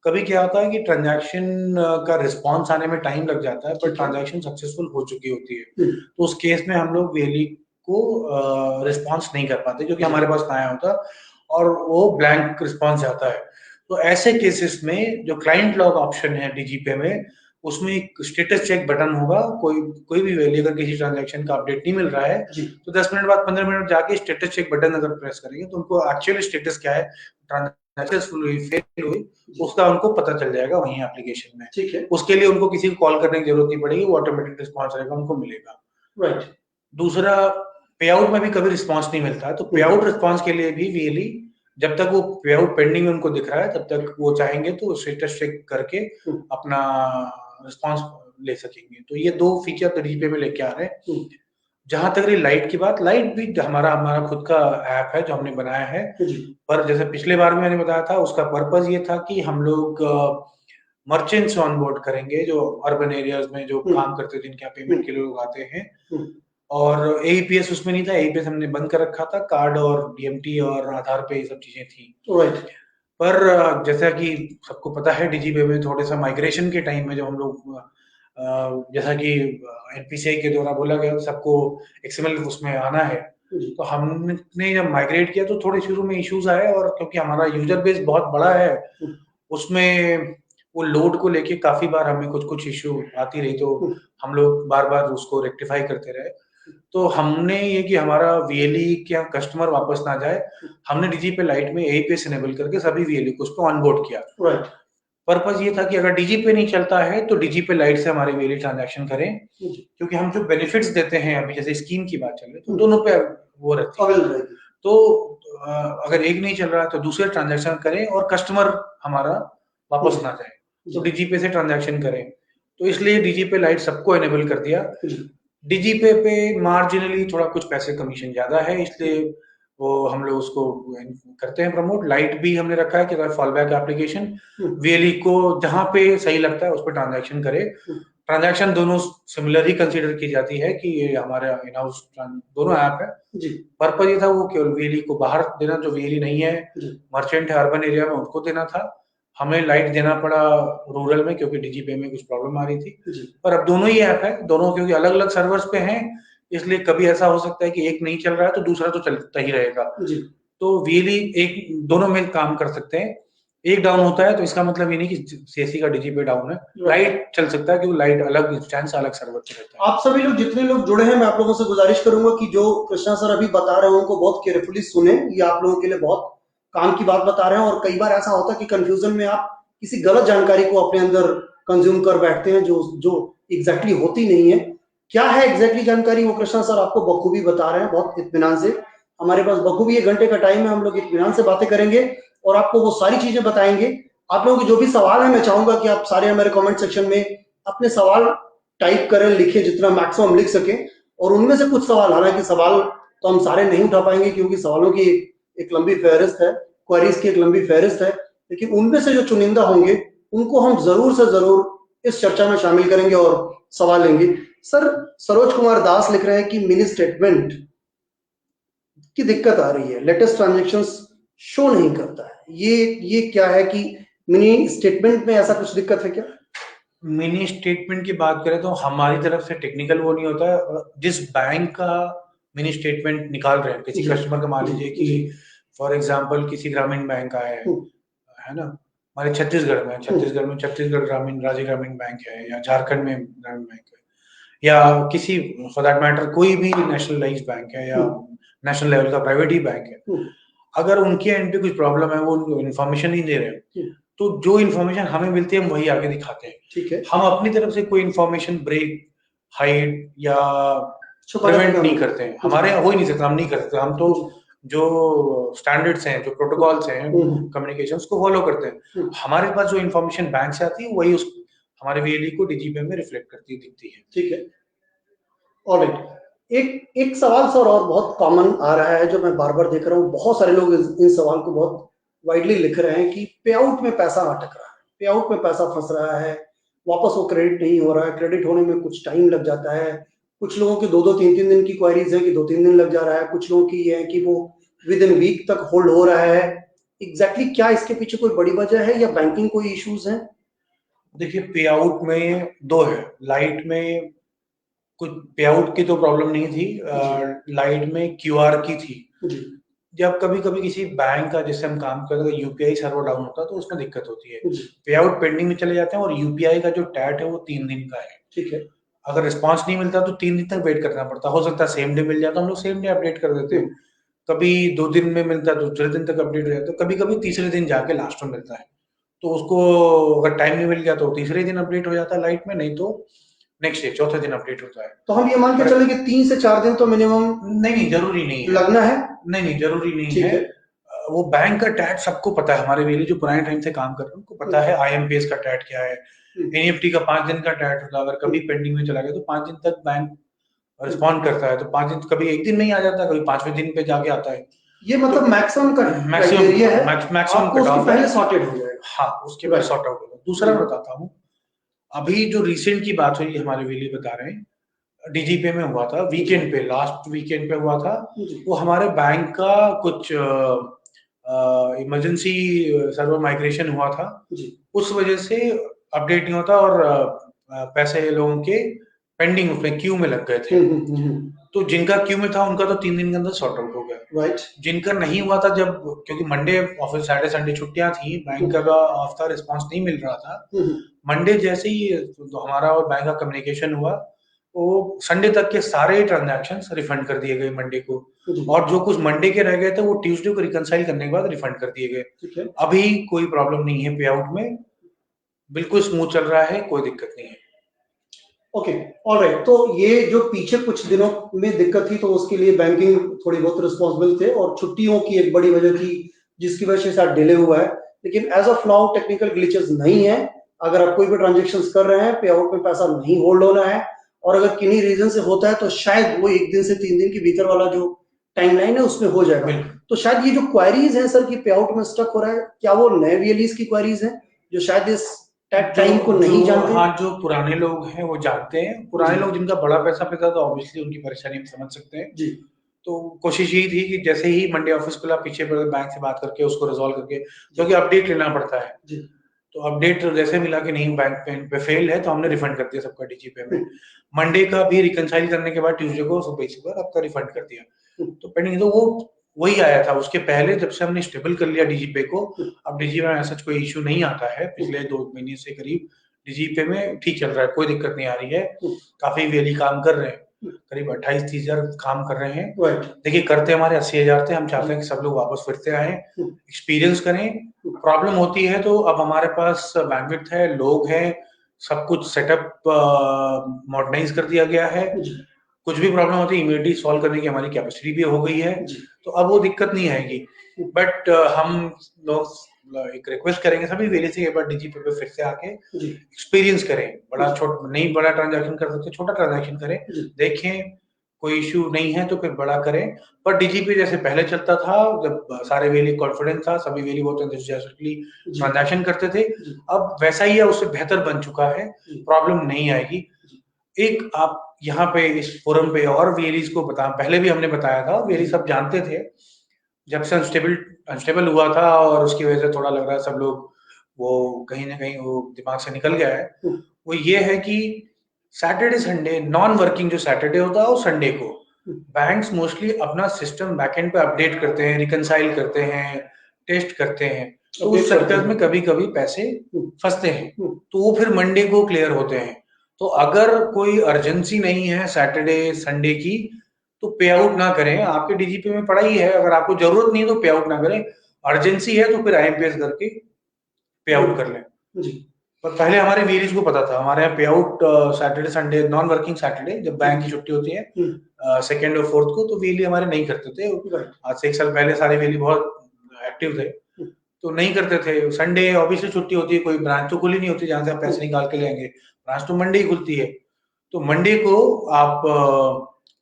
कभी क्या होता है कि ट्रांजैक्शन का रिस्पांस आने में टाइम लग जाता है, पर ट्रांजैक्शन सक्सेसफुल हो चुकी होती है, तो उस केस में हम लोग वेली को रिस्पांस नहीं कर पाते, क्योंकि हमारे पास आया होता और वो ब्लैंक रिस्पांस जाता है। तो ऐसे केसेस में जो क्लाइंट लॉग ऑप्शन है डीजीपे में, उसमें एक स्टेटस चेक बटन होगा, कोई भी वैल्यू अगर किसी ट्रांजैक्शन का अपडेट नहीं मिल रहा है तो 10 मिनट बाद 15 मिनट जाके स्टेटस चेक बटन अगर प्रेस करेंगे तो उनको एक्चुअल स्टेटस क्या है, सक्सेसफुल हुई फेल हुई, उसका उनको पता चल जाएगा वहीं एप्लीकेशन में। ठीक है, उसके लिए उनको किसी को कॉल करने की जरूरत नहीं पड़ेगी, वो ऑटोमेटिक रिस्पॉन्स रहेगा, उनको मिलेगा। राइट। दूसरा, पे आउट में भी कभी रिस्पॉन्स नहीं मिलता है, तो पे आउट रिस्पॉन्स के लिए भी वीएलई जब तक वो पे आउट पेंडिंग उनको दिख रहा है तब तक वो चाहेंगे तो स्टेटस चेक करके अपना रिस्पॉन्स ले सकेंगे। तो ये दो फीचर डीजीपे में लेके आ रहे हैं। जहां तक रही लाइट की बात, लाइट भी हमारा खुद का ऐप है जो हमने बनाया है, पर जैसे पिछले बार में मैंने बताया था, उसका पर्पस ये था कि हम लोग मर्चेंट्स ऑनबोर्ड करेंगे जो अर्बन एरियाज में जो काम करते हैं, जिनके पेमेंट के लिए लोग आते हैं, और एईपीएस उसमें नहीं था, एईपीएस हमने बंद कर रखा था, कार्ड और डीएमटी और आधार पे ये सब चीजें थी। राइट। पर जैसा कि सबको पता है डीजीपे में थोड़े सा माइग्रेशन के टाइम में जब हम लोग जैसा कि एनपीसीआई के द्वारा बोला गया सबको एक्सएमएल उसमें आना है, तो हमने जब माइग्रेट किया तो थोड़े शुरू में इश्यूज आए, और क्योंकि हमारा यूजर बेस बहुत बड़ा है उसमें वो लोड को लेके काफी बार हमें कुछ इश्यू आती रही, तो हम लोग बार बार उसको रेक्टिफाई करते रहे। तो हमने ये कि हमारा वीएलई क्या कस्टमर वापस ना जाए, हमने डीजीपे लाइट में एईपीएस इनेबल करके सभी वीएलई को उस पर ऑनबोर्ड किया। राइट। पर्पस ये था कि अगर डीजीपे नहीं चलता है तो डीजीपे लाइट से हमारे वीएलई ट्रांजैक्शन करें, क्योंकि हम जो बेनिफिट्स देते हैं, अभी जैसे स्कीम की बात चल रही है तो दोनों पे वो रहती है, तो अगर एक नहीं चल रहा है तो दूसरे ट्रांजैक्शन करें और कस्टमर हमारा वापस ना जाए, तो डीजीपे से ट्रांजैक्शन करें। तो इसलिए डीजीपे लाइट सबको एनेबल कर दिया। डीजीपे पे मार्जिनली थोड़ा कुछ पैसे कमीशन ज्यादा है, इसलिए वो हम लोग उसको करते हैं प्रमोट। लाइट भी हमने रखा है कि अगर फॉल बैक एप्लीकेशन वीएलई को जहां पे सही लगता है उस पर ट्रांजैक्शन करे। ट्रांजैक्शन दोनों सिमिलर ही कंसीडर की जाती है कि ये हमारे इन हाउस दोनों ऐप है जी। पर्पज ये था वो केवल वीएलई को बाहर देना, जो वीएलई नहीं है, मर्चेंट है अर्बन एरिया में, उनको देना था। हमें लाइट देना पड़ा रूरल में क्योंकि डीजीपे में कुछ प्रॉब्लम आ रही थी। पर अब दोनों ही ऐप है, दोनों क्योंकि अलग अलग सर्वर्स पे हैं, इसलिए कभी ऐसा हो सकता है कि एक नहीं चल रहा है तो दूसरा तो चलता ही रहेगा जी। तो वीएलई एक दोनों में काम कर सकते हैं। एक डाउन होता है तो इसका मतलब ये नहीं कि सीएससी का डीजीपे डाउन है, लाइट चल सकता है क्योंकि लाइट अलग इंस्टेंस अलग सर्वर पे रहता है। आप सभी लोग जितने लोग जुड़े हैं, मैं आप लोगों से गुजारिश करूंगा कि जो कृष्णा सर अभी बता रहे हैं उनको बहुत केयरफुली सुने, ये आप लोगों के लिए बहुत काम की बात बता रहे हैं। और कई बार ऐसा होता है कि कंफ्यूजन में आप किसी गलत जानकारी को अपने अंदर कंज्यूम कर बैठते हैं, जो जो एग्जैक्टली होती नहीं है। क्या है एग्जैक्टली जानकारी, वो कृष्णा सर आपको बखूबी बता रहे हैं, बहुत इत्मीनान से। हमारे पास बखूबी 1 घंटे का टाइम है, हम लोग इत्मीनान से बातें करेंगे और आपको वो सारी चीजें बताएंगे। आप लोगों के जो भी सवाल है, मैं चाहूंगा कि आप सारे हमारे कमेंट सेक्शन में अपने सवाल टाइप करें, लिखे, जितना मैक्सिमम लिख सके। और उनमें से कुछ सवाल, हालांकि सवाल तो हम सारे नहीं उठा पाएंगे क्योंकि सवालों की एक लंबी फहरिस्त है, क्वेरीज की एक लंबी फहरिस्त है, लेकिन उनमें से जो चुनिंदा होंगे उनको हम जरूर से जरूर इस चर्चा में शामिल करेंगे और सवाल लेंगे। सर, सरोज कुमार दास लिख रहे हैं कि मिनी स्टेटमेंट की दिक्कत आ रही है, लेटेस्ट ट्रांजेक्शन्स शो नहीं करता है। ये क्या है कि मिनी स्टेटमेंट में ऐसा कुछ दिक्कत है क्या? मिनी स्टेटमेंट की बात करें तो हमारी तरफ से टेक्निकल वो नहीं होता है। जिस बैंक का मिनी स्टेटमेंट निकाल रहे हैं, किसी कस्टमर का, मान लीजिए कि फॉर एग्जांपल किसी ग्रामीण बैंक का है ना, हमारे छत्तीसगढ़ में छत्तीसगढ़ ग्रामीण, राज्य ग्रामीण बैंक है, या झारखंड में ग्रामीण बैंक है, या किसी फॉर दैट मैटर कोई भी नेशनलाइज बैंक है या नेशनल लेवल का प्राइवेट ही बैंक है, अगर उनके एंड पे कुछ प्रॉब्लम है, वो इन्फॉर्मेशन नहीं दे रहे, तो जो इन्फॉर्मेशन हमें मिलती है हम वही आगे दिखाते हैं। ठीक है, हम अपनी तरफ से कोई इन्फॉर्मेशन ब्रेक, हाइड या प्रिवेंट नहीं करते हैं। हमारे यहाँ हो ही नहीं सकता, हम नहीं कर सकते। हम तो जो स्टैंडर्ड्स हैं, जो प्रोटोकॉल्स हैं कम्युनिकेशन, को फॉलो करते हैं। हमारे पास जो इन्फॉर्मेशन बैंक से आती है वही उस हमारे वीएलई को डीजीपी में रिफ्लेक्ट करती दिखती है। ठीक है, ऑलराइट। एक सवाल सर और बहुत कॉमन आ रहा है, जो मैं बार बार देख रहा हूँ, बहुत सारे लोग इन सवाल को बहुत वाइडली लिख रहे हैं कि पे आउट में पैसा अटक रहा है, पे आउट में पैसा फंस रहा है, वापस वो क्रेडिट नहीं हो रहा है, क्रेडिट होने में कुछ टाइम लग जाता है। कुछ लोगों की 2-2 3-3 दिन की क्वारीज है कि 2-3 दिन लग जा रहा है, कुछ लोगों की ये है कि वो विद इन वीक तक होल्ड हो रहा है। एग्जैक्टली क्या इसके पीछे कोई बड़ी वजह है या बैंकिंग कोई इश्यूज है? देखिए, पे आउट में दो है। लाइट में कुछ पे आउट की तो प्रॉब्लम नहीं थी, लाइट में क्यूआर की थी। जब कभी कभी किसी बैंक का, जिससे हम काम करते हैं, यूपीआई सर्वर डाउन होता है तो उसमें दिक्कत होती है, पे आउट पेंडिंग में चले जाते हैं, और यूपीआई का जो टैट है वो 3 दिन का है। ठीक है, अगर रिस्पांस नहीं मिलता तो 3 दिन तक वेट करना पड़ता। हो सकता है सेम डे मिल जाता, हम लोग सेम डे अपडेट कर देते हैं। कभी 2 दिन में मिलता है, दूसरे दिन तक अपडेट हो जाता है, कभी कभी तीसरे दिन जाके लास्ट में मिलता है। तो उसको अगर टाइम नहीं मिल गया तो तीसरे दिन अपडेट हो जाता है लाइट में, नहीं तो नेक्स्ट डे चौथे दिन अपडेट होता है। तो हम ये मान के चले कि 3 से 4 दिन तो मिनिमम नहीं, जरूरी नहीं है लगना है। नहीं, जरूरी नहीं है। वो बैंक का टैट सबको पता है। हमारे वेली जो पुराने टाइम से काम कर रहे हैं उनको पता है आईएमपीएस का टैट क्या है, एनईएफटी का 5 दिन का टैट होता है। अगर कभी पेंडिंग में चला गया तो 5 दिन तक बैंक रिस्पॉन्ड करता है। तो 5 दिन, कभी एक दिन नहीं आ जाता, कभी 5वें दिन पे जाके आता है। ये मतलब मैक्सिमम का क्राइटेरिया है, मैक्सिमम कट ऑफ पहले सॉर्टेड हो जाएगा। हाँ, उसके बाद सॉर्ट आउट होगा। दूसरा मैं बताता हूँ, अभी जो रिसेंट की बात हुई, हमारे वेली बता रहे हैं, डीजीपे में हुआ था वीकेंड पे, लास्ट वीकेंड पे हुआ था। वो हमारे बैंक का कुछ इमरजेंसी सर्वर माइग्रेशन हुआ था, उस वजह से अपडेट नहीं होता और पैसे लोगों के पेंडिंग उसमें क्यू में लग गए थे। तो जिनका क्यू में था उनका तो 3 दिन के अंदर सॉर्ट आउट हो गया। राइट। जिनका नहीं हुआ था, जब क्योंकि मंडे ऑफिस, सैटरडे संडे छुट्टियां थी, बैंक का ऑफ था, रिस्पॉन्स नहीं मिल रहा था। मंडे जैसे ही तो हमारा और बैंक का कम्युनिकेशन हुआ, वो संडे तक के सारे ट्रांजैक्शंस रिफंड कर दिए गए मंडे को, और जो कुछ मंडे के रह गए थे वो ट्यूसडे को रिकंसाइल करने के बाद रिफंड कर दिए गए। अभी कोई प्रॉब्लम नहीं है पे आउट में, बिल्कुल स्मूथ चल रहा है, कोई दिक्कत नहीं है। Okay, alright. तो ये जो पीछे कुछ दिनों में दिक्कत थी, तो उसके लिए बैंकिंग थोड़ी बहुत रिस्पॉन्सिबल थे, और छुट्टियों की एक बड़ी वजह थी जिसकी वजह से शायद डिले हुआ है। लेकिन as of now technical glitches नहीं है। अगर आप कोई भी ट्रांजेक्शंस कर रहे हैं, पे आउट में पैसा नहीं होल्ड होना है, और अगर किन्हीं रीजन से होता है तो शायद वो 1 दिन से 3 दिन के भीतर वाला जो टाइमलाइन है उसमें हो जाएगा। तो शायद ये जो क्वारीज हैं सर, की पे आउट में स्टक हो रहा है, क्या वो नए वीएलईज की क्वारीज हैं जो शायद इस टाइम को नहीं जानते? हाँ, जो पुराने लोग हैं वो जानते हैं। पुराने लोग जिनका बड़ा पैसा पैसा, तो ऑब्वियसली उनकी परेशानी हम समझ सकते हैं जी। तो कोशिश यही थी कि जैसे ही मंडे ऑफिस खुला, पीछे बैंक से बात करके उसको रिजॉल्व करके, क्योंकि अपडेट लेना पड़ता है जी। तो अपडेट जैसे मिला कि नहीं, बैंक पे फेल है, तो हमने रिफंड कर दिया सबका डीजीपे में। मंडे का भी रिकंसाइल करने के बाद ट्यूसडे को आपका रिफंड कर दिया। तो पेंडिंग तो वो वही आया था। उसके पहले जब से हमने स्टेबल कर लिया डीजीपे को, अब डीजीपे में ऐसा कोई इश्यू नहीं आता है। पिछले 2 महीने से करीब डीजीपे में ठीक चल रहा है, कोई दिक्कत नहीं आ रही है। काफी वेली काम कर रहे हैं, करीब 28-30 हजार काम कर रहे हैं। देखिए, करते हमारे 80,000 थे, हम चाहते हैं कि सब लोग वापस फिरते आए, एक्सपीरियंस करें। प्रॉब्लम होती है तो अब हमारे पास बैंडविड्थ है, लोग हैं, सब कुछ सेटअप मॉडर्नाइज कर दिया गया है। कुछ भी प्रॉब्लम होती है इमीडिएटली सॉल्व करने की हमारी कैपेसिटी भी हो गई है, तो अब वो दिक्कत नहीं आएगी। बट हम लोग एक रिक्वेस्ट करेंगे सभी वेले से एक बार डीजीपी पे फिर से आके एक्सपीरियंस करें। नहीं बड़ा ट्रांजैक्शन कर सकते, छोटा ट्रांजैक्शन करें, देखें कोई इश्यू नहीं है तो फिर बड़ा करें। पर डीजीपी जैसे पहले चलता था, जब सारे वेली कॉन्फिडेंस था, सभी वेली बहुत एंथुसियास्टिकली ट्रांजैक्शन करते थे, अब वैसा ही है, उससे बेहतर बन चुका है, प्रॉब्लम नहीं आएगी। एक आप यहाँ पे इस फोरम पे और वेरीज को पहले भी हमने बताया था, वेरी सब जानते थे, जब से अनस्टेबल हुआ था और उसकी वजह से थोड़ा लग रहा है सब लोग वो कहीं ना कहीं वो दिमाग से निकल गया है, वो ये है कि सैटरडे संडे नॉन वर्किंग जो सैटरडे होता है और संडे को बैंक्स मोस्टली अपना सिस्टम बैकएंड पे अपडेट करते हैं, रिकंसाइल करते हैं, टेस्ट करते हैं, तो उस चक्कर में कभी कभी पैसे फंसते हैं, तो वो फिर मंडे को क्लियर होते हैं। तो अगर कोई अर्जेंसी नहीं है सैटरडे संडे की तो पे आउट ना करें। आपके डीजीपी में पड़ा ही है, अगर आपको जरूरत नहीं है तो पे आउट ना करें, अर्जेंसी है तो फिर आईएमपीएस करके पे आउट कर लें। पर पहले हमारे वीरीज को पता था, हमारे यहाँ पे out Saturday Sunday non working Saturday जब बैंक की छुट्टी होती है सेकेंड और फोर्थ को, तो वीली हमारे नहीं करते थे। आज से 1 साल पहले सारे वीली बहुत एक्टिव थे तो नहीं करते थे। संडे ऑब्वियसली छुट्टी होती है, कोई ब्रांच तो खुली नहीं होती जहां से आप पैसे निकाल के ले आएंगे, ब्रांच तो मंडे ही खुलती है। तो मंडे को आप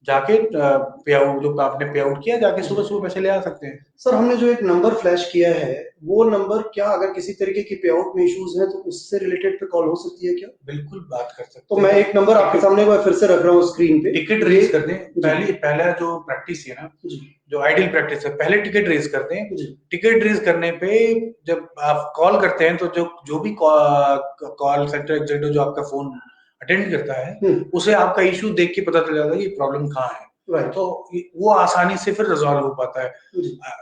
जाके पे आउट जो आपने पे आउट किया जाके सुबह सुबह पैसे ले आ सकते हैं। सर हमने जो एक नंबर फ्लैश किया है वो नंबर क्या अगर किसी तरीके की पे आउट में इश्यूज है तो उससे रिलेटेड पे कॉल हो सकती है क्या? बिल्कुल बात कर सकते हैं। तो मैं एक नंबर आपके सामने फिर से रख रहा हूँ स्क्रीन पे, टिकट रेज करते हैं। पहला जो प्रैक्टिस है ना, जो आइडियल प्रैक्टिस है, पहले टिकट रेज करते हैं। टिकट रेज करने पे जब आप कॉल करते हैं तो जो भी कॉल सेंटर एग्जीक्यूटिव जो आपका फोन अटेंड करता है उसे आपका इश्यू देख के पता चल जाता है कि प्रॉब्लम कहाँ है, तो वो आसानी से फिर रिजॉल्व हो पाता है।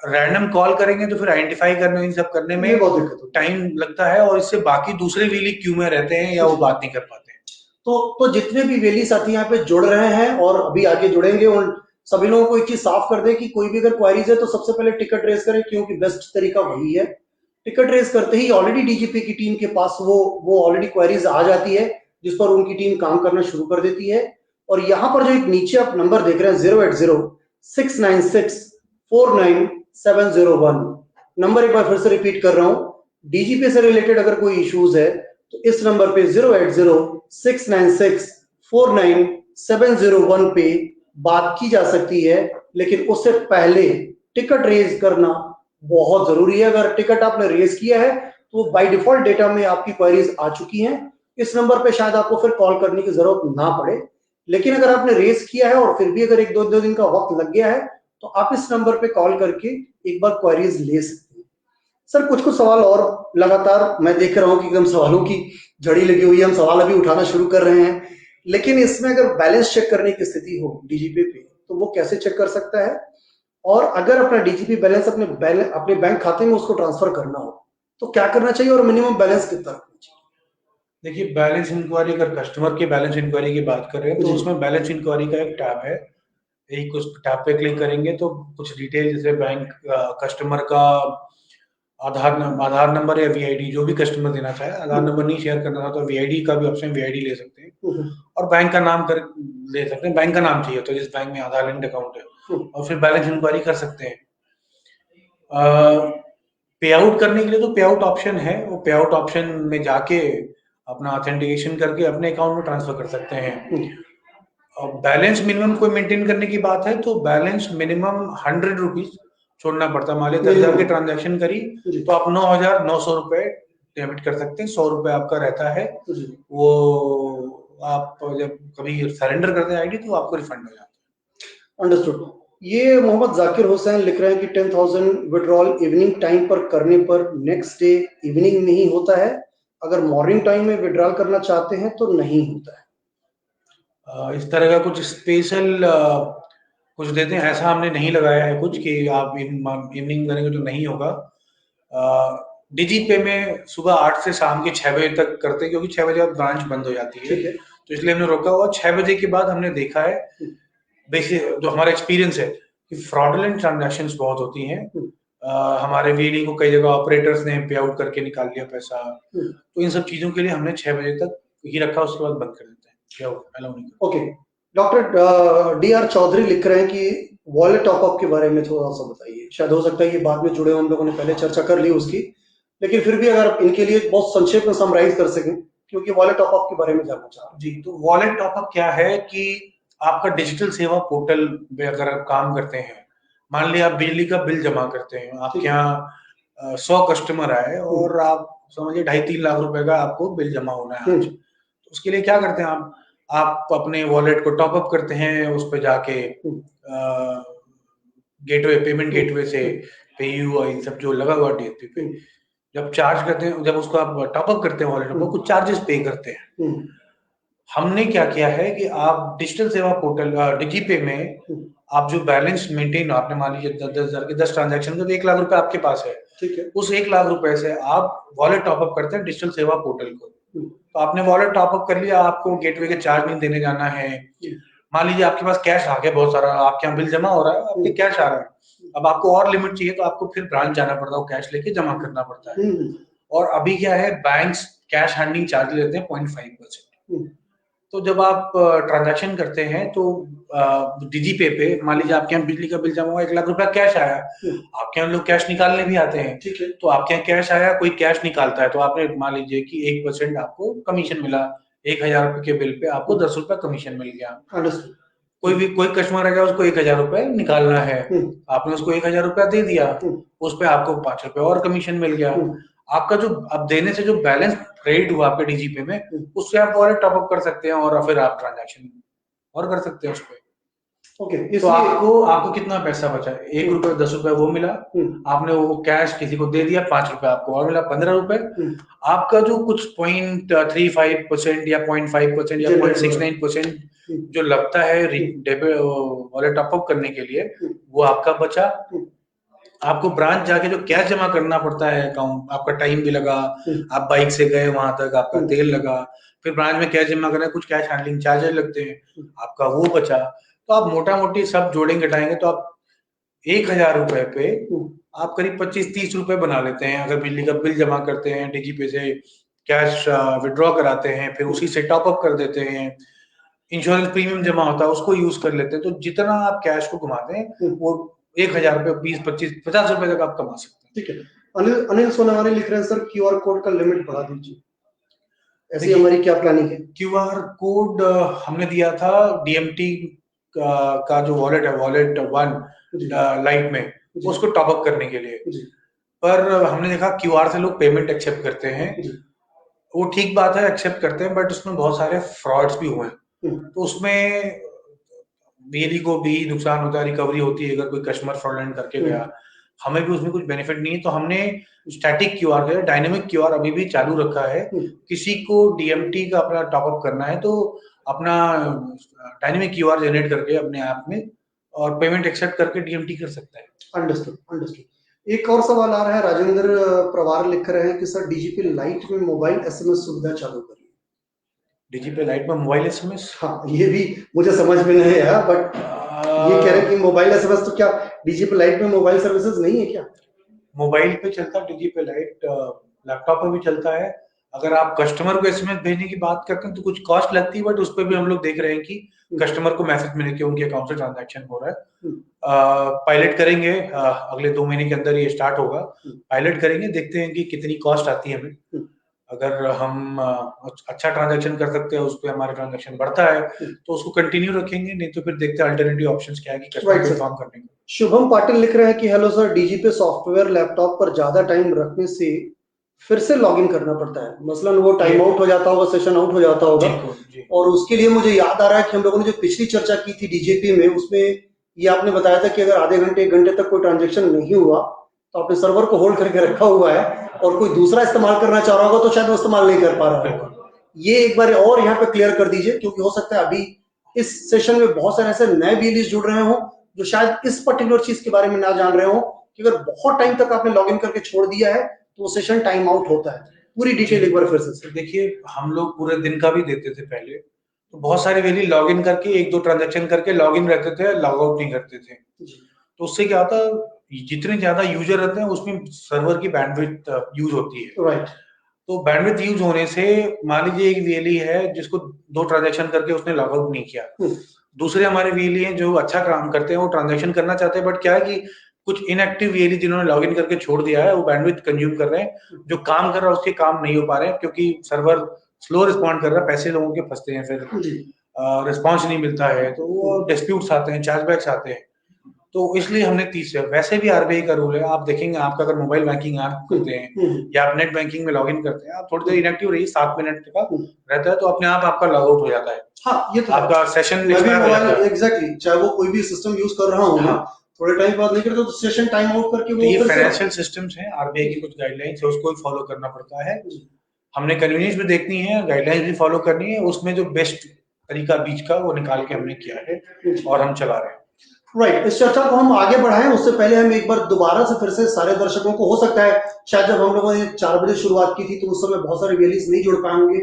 रैंडम कॉल करेंगे तो फिर आइडेंटिफाई करने इन सब करने में बहुत टाइम लगता है और इससे बाकी दूसरे वेली क्यू में रहते हैं या वो बात नहीं कर पाते हैं। तो जितने भी वेली साथी यहाँ पे जुड़ रहे हैं और अभी आगे जुड़ेंगे उन सभी लोगों को एक चीज साफ कर दे कि कोई भी अगर क्वेरीज है तो सबसे पहले टिकट रेज करें, क्योंकि बेस्ट तरीका वही है। टिकट रेज करते ही ऑलरेडी डीजीपी की टीम के पास वो ऑलरेडी क्वेरीज आ जाती है जिस पर उनकी टीम काम करना शुरू कर देती है। और यहाँ पर जो एक नीचे आप नंबर देख रहे हैं 080-696-49701 नंबर, एक बार फिर से रिपीट कर रहा हूं, डीजीपी से रिलेटेड अगर कोई इश्यूज है तो इस नंबर पे 080-696-49701 पे बात की जा सकती है। लेकिन उससे पहले टिकट रेज करना बहुत जरूरी है। अगर टिकट आपने रेज किया है तो बाय डिफॉल्ट डेटा में आपकी क्वेरीज आ चुकी हैं, इस नंबर पे शायद आपको फिर कॉल करने की जरूरत ना पड़े। लेकिन अगर आपने रेज किया है और फिर भी अगर 1-2 दिन का वक्त लग गया है तो आप इस नंबर पे कॉल करके एक बार क्वेरीज ले सकते हैं। सर कुछ सवाल और लगातार मैं देख रहा हूं कि एकदम सवालों की झड़ी लगी हुई है, हम सवाल अभी उठाना शुरू कर रहे हैं, लेकिन इसमें अगर बैलेंस चेक करने की स्थिति हो डीजीपी पे तो वो कैसे चेक कर सकता है? और अगर अपना डीजीपी बैलेंस अपने बैंक खाते में उसको ट्रांसफर करना हो तो क्या करना चाहिए और मिनिमम बैलेंस कितना रखना चाहिए? देखिए, बैलेंस इंक्वायरी, अगर कस्टमर के बैलेंस इंक्वायरी की बात कर रहे हैं तो उसमें बैलेंस इंक्वायरी का एक टैब है, एक उस टैब पे क्लिक करेंगे तो कुछ डिटेल जैसे बैंक कस्टमर का आधार नंबर या वीआईडी जो भी कस्टमर देना चाहे, आधार नंबर नहीं शेयर करना था तो वीआईडी का भी ऑप्शन, वीआईडी ले सकते हैं और बैंक का नाम ले सकते हैं, बैंक का नाम चाहिए तो जिस बैंक में आधार लिंक्ड अकाउंट है, और फिर बैलेंस इंक्वायरी कर सकते हैं। पे आउट करने के लिए तो पे आउट ऑप्शन है, वो पे आउट ऑप्शन में जाके अपना ऑथेंटिकेशन करके अपने अकाउंट में ट्रांसफर कर सकते हैं। और बैलेंस मिनिमम कोई मेंटेन करने की बात है तो बैलेंस मिनिमम 100 रुपीज छोड़ना पड़ता है। मान लीजिए 10,000 की ट्रांजेक्शन करी तो आप 9,900 रुपए डेबिट कर सकते हैं, 100 रुपए आपका रहता है, वो आप जब कभी सरेंडर करते हैं आईडी तो आपको रिफंड हो जाता है। अंडरस्टूड। ये मोहम्मद जाकिर हुसैन लिख रहे हैं कि 10,000 विड्रॉल इवनिंग टाइम पर करने पर नेक्स्ट डे इवनिंग में ही होता है, अगर मॉर्निंग टाइम में विड्रॉल करना चाहते हैं तो नहीं होता है। इस तरह का कुछ स्पेशल कुछ देते हैं, ऐसा हमने नहीं लगाया है कुछ कि आप इवनिंग करेंगे तो नहीं होगा। डीजीपे में सुबह 8 से शाम के 6 बजे तक करते हैं, क्योंकि 6 बजे बाद ब्रांच बंद हो जाती है, तो इसलिए हमने रोका हुआ। 6 बजे के बाद हमने देखा है, बेसिक जो हमारा एक्सपीरियंस है कि फ्रॉडुलेंट ट्रांजैक्शंस बहुत होती हैं। हमारे वीडी को कई जगह ऑपरेटर्स ने पे आउट करके निकाल लिया पैसा, तो इन सब चीजों के लिए हमने 6 बजे तक ही रखा, उसके बाद बंद कर देते हैं, क्या अलाउ नहीं करते। Okay, doctor DR. चौधरी लिख रहे हैं कि वॉलेट टॉपअप के बारे में थोड़ा सा बताइए। शायद हो सकता है ये बाद में जुड़े, हम लोगों ने पहले चर्चा कर ली उसकी, लेकिन फिर भी अगर आप इनके लिए बहुत संक्षेप में समराइज कर सकें, क्योंकि वॉलेट टॉपअप के बारे में जानना चाह रहा हूँ। जी, तो वॉलेट टॉपअप क्या है कि आपका डिजिटल सेवा पोर्टल पे अगर आप काम करते हैं, मान लिया आप बिजली का बिल जमा करते हैं, आपके यहाँ 100 कस्टमर आए और आप समझिए 2.5-3 लाख रुपए का आपको बिल जमा होना है आज। तो उसके लिए क्या करते हैं आप अपने वॉलेट को टॉपअप करते हैं, उस पे जाके गेटवे, पेमेंट गेटवे से पेयू इन सब जो लगा हुआ डीएसपी पे, जब चार्ज करते हैं, जब उसको आप टॉपअप करते हैं वॉलेट को, कुछ चार्जेस पे करते हैं। हमने क्या किया है कि आप डिजिटल सेवा पोर्टल डिजीपे में आप जो बैलेंस मेंटेन, आपने मान लीजिए 10,000 के 10 ट्रांजैक्शन का, तो 1 लाख रुपए आपके पास है, ठीक है। उस 1 लाख रुपए से आप वॉलेट टॉपअप करते हैं डिजिटल सेवा पोर्टल को। तो आपने वॉलेट टॉपअप कर लिया, आपको गेटवे के चार्ज नहीं देने जाना है। मान लीजिए आपके पास कैश आ गया बहुत सारा, आपके यहाँ बिल जमा हो रहा है, आपके कैश आ रहा है, अब आपको और लिमिट चाहिए तो आपको फिर ब्रांच जाना पड़ता है, कैश लेके जमा करना पड़ता है। और अभी क्या है, बैंक्स कैश हैंडलिंग चार्ज लेते हैं 0.5%। तो जब आप ट्रांजैक्शन करते हैं तो डिजीपे पे मान लीजिए आपके यहाँ बिजली का बिल जमा हुआ, 1 लाख रुपया कैश आया, आपके यहाँ लोग कैश निकालने भी आते हैं, ठीक है, तो आपके यहाँ कैश आया, कोई कैश निकालता है, तो आपने मान लीजिए कि 1% आपको कमीशन मिला, 1,000 रुपए के बिल पे आपको 10 रुपया कमीशन मिल गया। कोई कस्टमर आ गया, उसको 1,000 रुपए निकालना है, आपने उसको 1,000 रुपया दे दिया, उस पे आपको 5 रुपए और कमीशन मिल गया। आपका जो अब देने से जो बैलेंस क्रेडिट हुआ आपके डीजीपे में, उससे आप वॉलेट टॉपअप कर सकते हैं और फिर आप ट्रांजैक्शन और कर सकते हैं उस पे। ओके, तो आपको कितना पैसा बचा, 1 रुपए 10 रुपए वो मिला, आपने वो कैश किसी को दे दिया, 5 रुपए आपको और मिला, 15 रुपए। आपका जो कुछ 0.35% या 0.5% या 0.69% जो लगता है वॉलेट टॉपअप करने के लिए, वो आपका बचा। आपको ब्रांच जाके जो कैश जमा करना पड़ता है अकाउंट, आपका टाइम भी लगा, आप बाइक से गए वहां तक, आपका तेल लगा, फिर ब्रांच में कैश जमा करना, कुछ कैश हैंडलिंग चार्जेस लगते हैं, आपका वो बचा। तो आप मोटा मोटी सब जोड़ेंगे घटाएंगे तो आप 1,000 रुपए पे आप करीब 25-30 रुपए बना लेते हैं। अगर बिजली का बिल जमा करते हैं, डीजीपे से कैश विड्रॉ कराते हैं, फिर उसी से टॉप अप कर देते हैं, इंश्योरेंस प्रीमियम जमा होता है उसको यूज कर लेते हैं, तो जितना आप कैश को घुमाते हैं वो 1,000 रुपए 20, 25, 50 रुपए तक आप कमा सकते हैं। ठीक है। अनिल सोनावानी लिख रहे हैं, सर क्यूआर कोड का लिमिट बढ़ा दीजिए, ऐसी हमारी क्या प्लानिंग है? क्यूआर कोड हमने दिया था डीएमटी का जो वॉलेट है, वॉलेट 1 लाइट में, उसको टॉप अप करने के लिए, पर हमने देखा क्यूआर से लोग पेमेंट एक्सेप्ट करते हैं, वो ठीक बात है, एक्सेप्ट करते हैं, बट उसमें बहुत सारे फ्रॉड्स भी हुए हैं, तो उसमें बिजली को भी नुकसान होता है, रिकवरी होती है अगर कोई कस्टमर फ्रॉडलेंट करके गया, हमें भी उसमें कुछ बेनिफिट नहीं है। तो हमने स्टैटिक क्यूआर का डायनेमिक क्यूआर अभी भी चालू रखा है। किसी को डीएमटी का अपना टॉप अप करना है तो अपना डायनेमिक क्यूआर जनरेट करके अपने ऐप में और पेमेंट एक्सेप्ट करके डीएमटी कर सकता है। अंडरस्टूड। एक और सवाल आ रहा है, राजेंद्र प्रवार लिख रहे हैं कि सर डीजीपी लाइट में मोबाइल एसएमएस सुविधा चालू करिए। डीजीपी लाइट में मोबाइल एसएमएस, हाँ, ये भी मुझे समझ में नहीं आया, बट ये कह रहे हैं कि मोबाइल एसएमएस, तो क्या डीजीपी लाइट में मोबाइल सर्विसेज नहीं है क्या? मोबाइल पे चलता डीजीपी लाइट, लैपटॉप पे भी चलता है। अगर आप कस्टमर को एसएमएस भेजने की बात करते हैं तो कुछ कॉस्ट लगती है, बट उस पर भी हम लोग देख रहे हैं कि कस्टमर को मैसेज मिले कि उनके अकाउंट से ट्रांजैक्शन हो रहा है। पायलट करेंगे, अगले 2 महीने के अंदर ये स्टार्ट होगा, पायलट करेंगे, देखते हैं कि कितनी कॉस्ट आती है हमें। अगर हम अच्छा ट्रांजैक्शन कर सकते हैं, उस पर हमारा ट्रांजैक्शन बढ़ता है तो उसको कंटिन्यू रखेंगे, नहीं तो फिर देखते हैं अल्टरनेटिव ऑप्शंस क्या है कि कस्टमर को इन्फॉर्म करने का। शुभम पाटिल लिख रहे हैं कि hello sir, DGP software laptop पर ज्यादा टाइम रखने से फिर से लॉगिन करना पड़ता है, मसलन वो टाइम आउट हो जाता होगा, सेशन आउट हो जाता होगा, और उसके लिए मुझे याद आ रहा है कि हम लोगों ने जो पिछली चर्चा की थी डीजीपी में, उसमें ये आपने बताया था कि अगर आधे घंटे 1 घंटे तक कोई ट्रांजेक्शन नहीं हुआ तो आपने सर्वर को होल्ड करके रखा हुआ है, और कोई दूसरा इस्तेमाल करना चाह रहा होगा तो शायद वो इस्तेमाल नहीं कर पा रहा होगा। ये एक बार और यहाँ पे क्लियर कर दीजिए, क्योंकि हो सकता है अभी इस सेशन में बहुत सारे ऐसे नए बीएलईज जुड़ रहे हो जो शायद इस पर्टिकुलर चीज के बारे में ना जान रहे हो कि अगर बहुत टाइम तक आपने लॉगिन करके छोड़ दिया है तो वो सेशन टाइम आउट होता है। पूरी डिटेल एक बार फिर से देखिए, हम लोग पूरे दिन का भी देते थे पहले, तो बहुत सारे वेली लॉगिन करके 1-2 ट्रांजैक्शन करके लॉगिन रहते थे, लॉग आउट नहीं करते थे। तो उससे क्या होता है, जितने ज्यादा यूजर रहते हैं उसमें सर्वर की बैंडविड्थ यूज होती है। राइट। तो बैंडविड्थ यूज होने से मान लीजिए एक वीएलई है जिसको 2 ट्रांजैक्शन करके उसने लॉग आउट नहीं किया, दूसरे हमारे वीएलई हैं जो अच्छा काम करते हैं, वो ट्रांजैक्शन करना चाहते हैं, बट क्या है कि कुछ इनएक्टिव वीएलई जिन्होंने लॉगिन करके छोड़ दिया है, वो बैंडविड्थ कंज्यूम कर रहे हैं, जो काम कर रहा है उसके काम नहीं हो पा रहे हैं क्योंकि सर्वर स्लो रिस्पॉन्ड कर रहा है, पैसे लोगों के फंसते हैं, फिर रिस्पॉन्स नहीं मिलता है, तो वो डिस्प्यूट्स आते हैं, चार्जबैक्स आते हैं। तो इसलिए हमने 30 है। वैसे भी आरबीआई का रूल है, आप देखेंगे आपका अगर मोबाइल बैंकिंग आप करते हैं या आप नेट बैंकिंग में लॉगिन करते हैं, आप थोड़ी देर इनएक्टिव रहिए, 7 मिनट का रहता है, तो अपने आप आपका लॉग आउट हो जाता है। हाँ, ये तो आपका सेशन एग्जैक्टली, चाहे वो कोई भी सिस्टम यूज कर रहा हूँ, थोड़े टाइम बाद नहीं करते तो सेशन टाइम आउट करके वो ये फाइनेंशियल सिस्टम्स हैं, आरबीआई की कुछ गाइडलाइंस है, उसको फॉलो करना पड़ता है। हमने कन्वीनियंस भी देखनी है, गाइडलाइंस भी फॉलो करनी है, उसमें जो बेस्ट तरीका बीच का वो निकाल के हमने किया है और हम चला रहे हैं। राइट, इस चर्चा को हम आगे बढ़ाएं उससे पहले हम एक बार दोबारा से फिर से सारे दर्शकों को, हो सकता है शायद जब हम लोगों ने 4 बजे शुरुआत की थी तो उस समय बहुत सारे वीएलईज नहीं जुड़ पाए होंगे,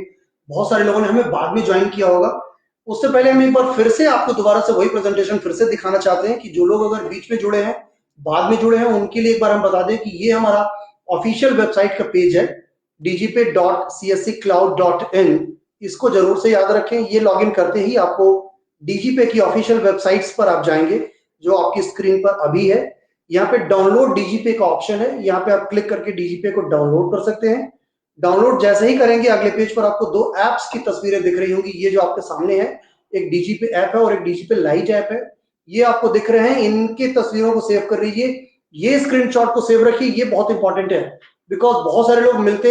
बहुत सारे लोगों ने हमें बाद में ज्वाइन किया होगा। उससे पहले हम एक बार फिर से आपको दोबारा से वही प्रेजेंटेशन फिर से दिखाना चाहते हैं कि जो लोग अगर बीच में जुड़े हैं, बाद में जुड़े हैं, उनके लिए एक बार हम बता दें कि ये हमारा ऑफिशियल वेबसाइट का पेज है dgpay.csccloud.in। इसको जरूर से याद रखें, ये लॉगिन करते ही आपको डीजीपे की ऑफिशियल वेबसाइट्स पर आप जाएंगे जो आपकी स्क्रीन पर अभी है। यहाँ पे डाउनलोड डीजीपे का ऑप्शन है, यहाँ पे आप क्लिक करके डीजीपे को डाउनलोड कर सकते हैं। डाउनलोड जैसे ही करेंगे अगले पेज पर आपको 2 एप्स की तस्वीरें दिख रही होंगी, ये जो आपके सामने है, एक डीजीपे ऐप है और एक डीजीपे लाइट ऐप है, ये आपको दिख रहे हैं। इनके तस्वीरों को सेव कर लीजिए, ये स्क्रीनशॉट को सेव रखिए, ये बहुत इंपॉर्टेंट है बिकॉज बहुत सारे लोग मिलते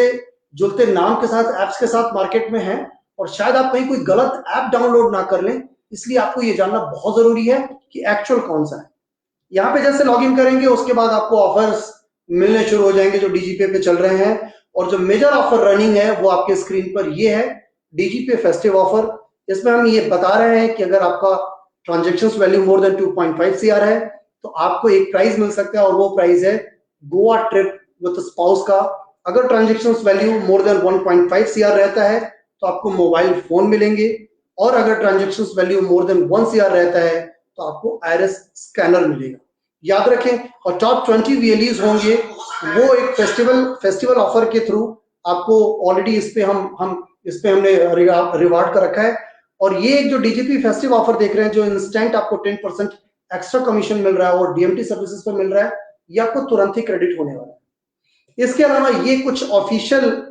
जुलते नाम के साथ एप्स के साथ मार्केट में हैं और शायद आप कहीं कोई गलत ऐप डाउनलोड ना कर लें, इसलिए आपको ये जानना बहुत जरूरी है कि एक्चुअल कौन सा है। यहाँ पे जैसे लॉगिन करेंगे उसके बाद आपको ऑफर्स मिलने शुरू हो जाएंगे जो डीजीपे पे चल रहे हैं, और जो मेजर ऑफर रनिंग है वो आपके स्क्रीन पर ये है, डीजीपे फेस्टिव ऑफर। इसमें हम ये बता रहे हैं कि अगर आपका transaction value more than 2.5 CR है तो आपको एक प्राइज मिल सकता है और वो प्राइज है गोवा ट्रिप विद स्पाउस का। अगर transaction value more than 1.5 CR रहता है तो आपको मोबाइल फोन मिलेंगे, और अगर transaction value more than 1 CR रहता है तो आपको आईरिस स्कैनर मिलेगा। याद रखें, और टॉप 20 वीएलईज होंगे वो एक फेस्टिवल ऑफर के थ्रू आपको ऑलरेडी इस पे हमने रिवार्ड कर रखा है। और ये एक जो डीजीपी फेस्टिव ऑफर देख रहे हैं जो इंस्टेंट आपको 10% एक्स्ट्रा कमीशन मिल रहा है और डीएमटी सर्विसेज पर मिल रहा है, ये आपको तुरंत ही क्रेडिट होने वाला है। इसके अलावा ये कुछ ऑफिशियल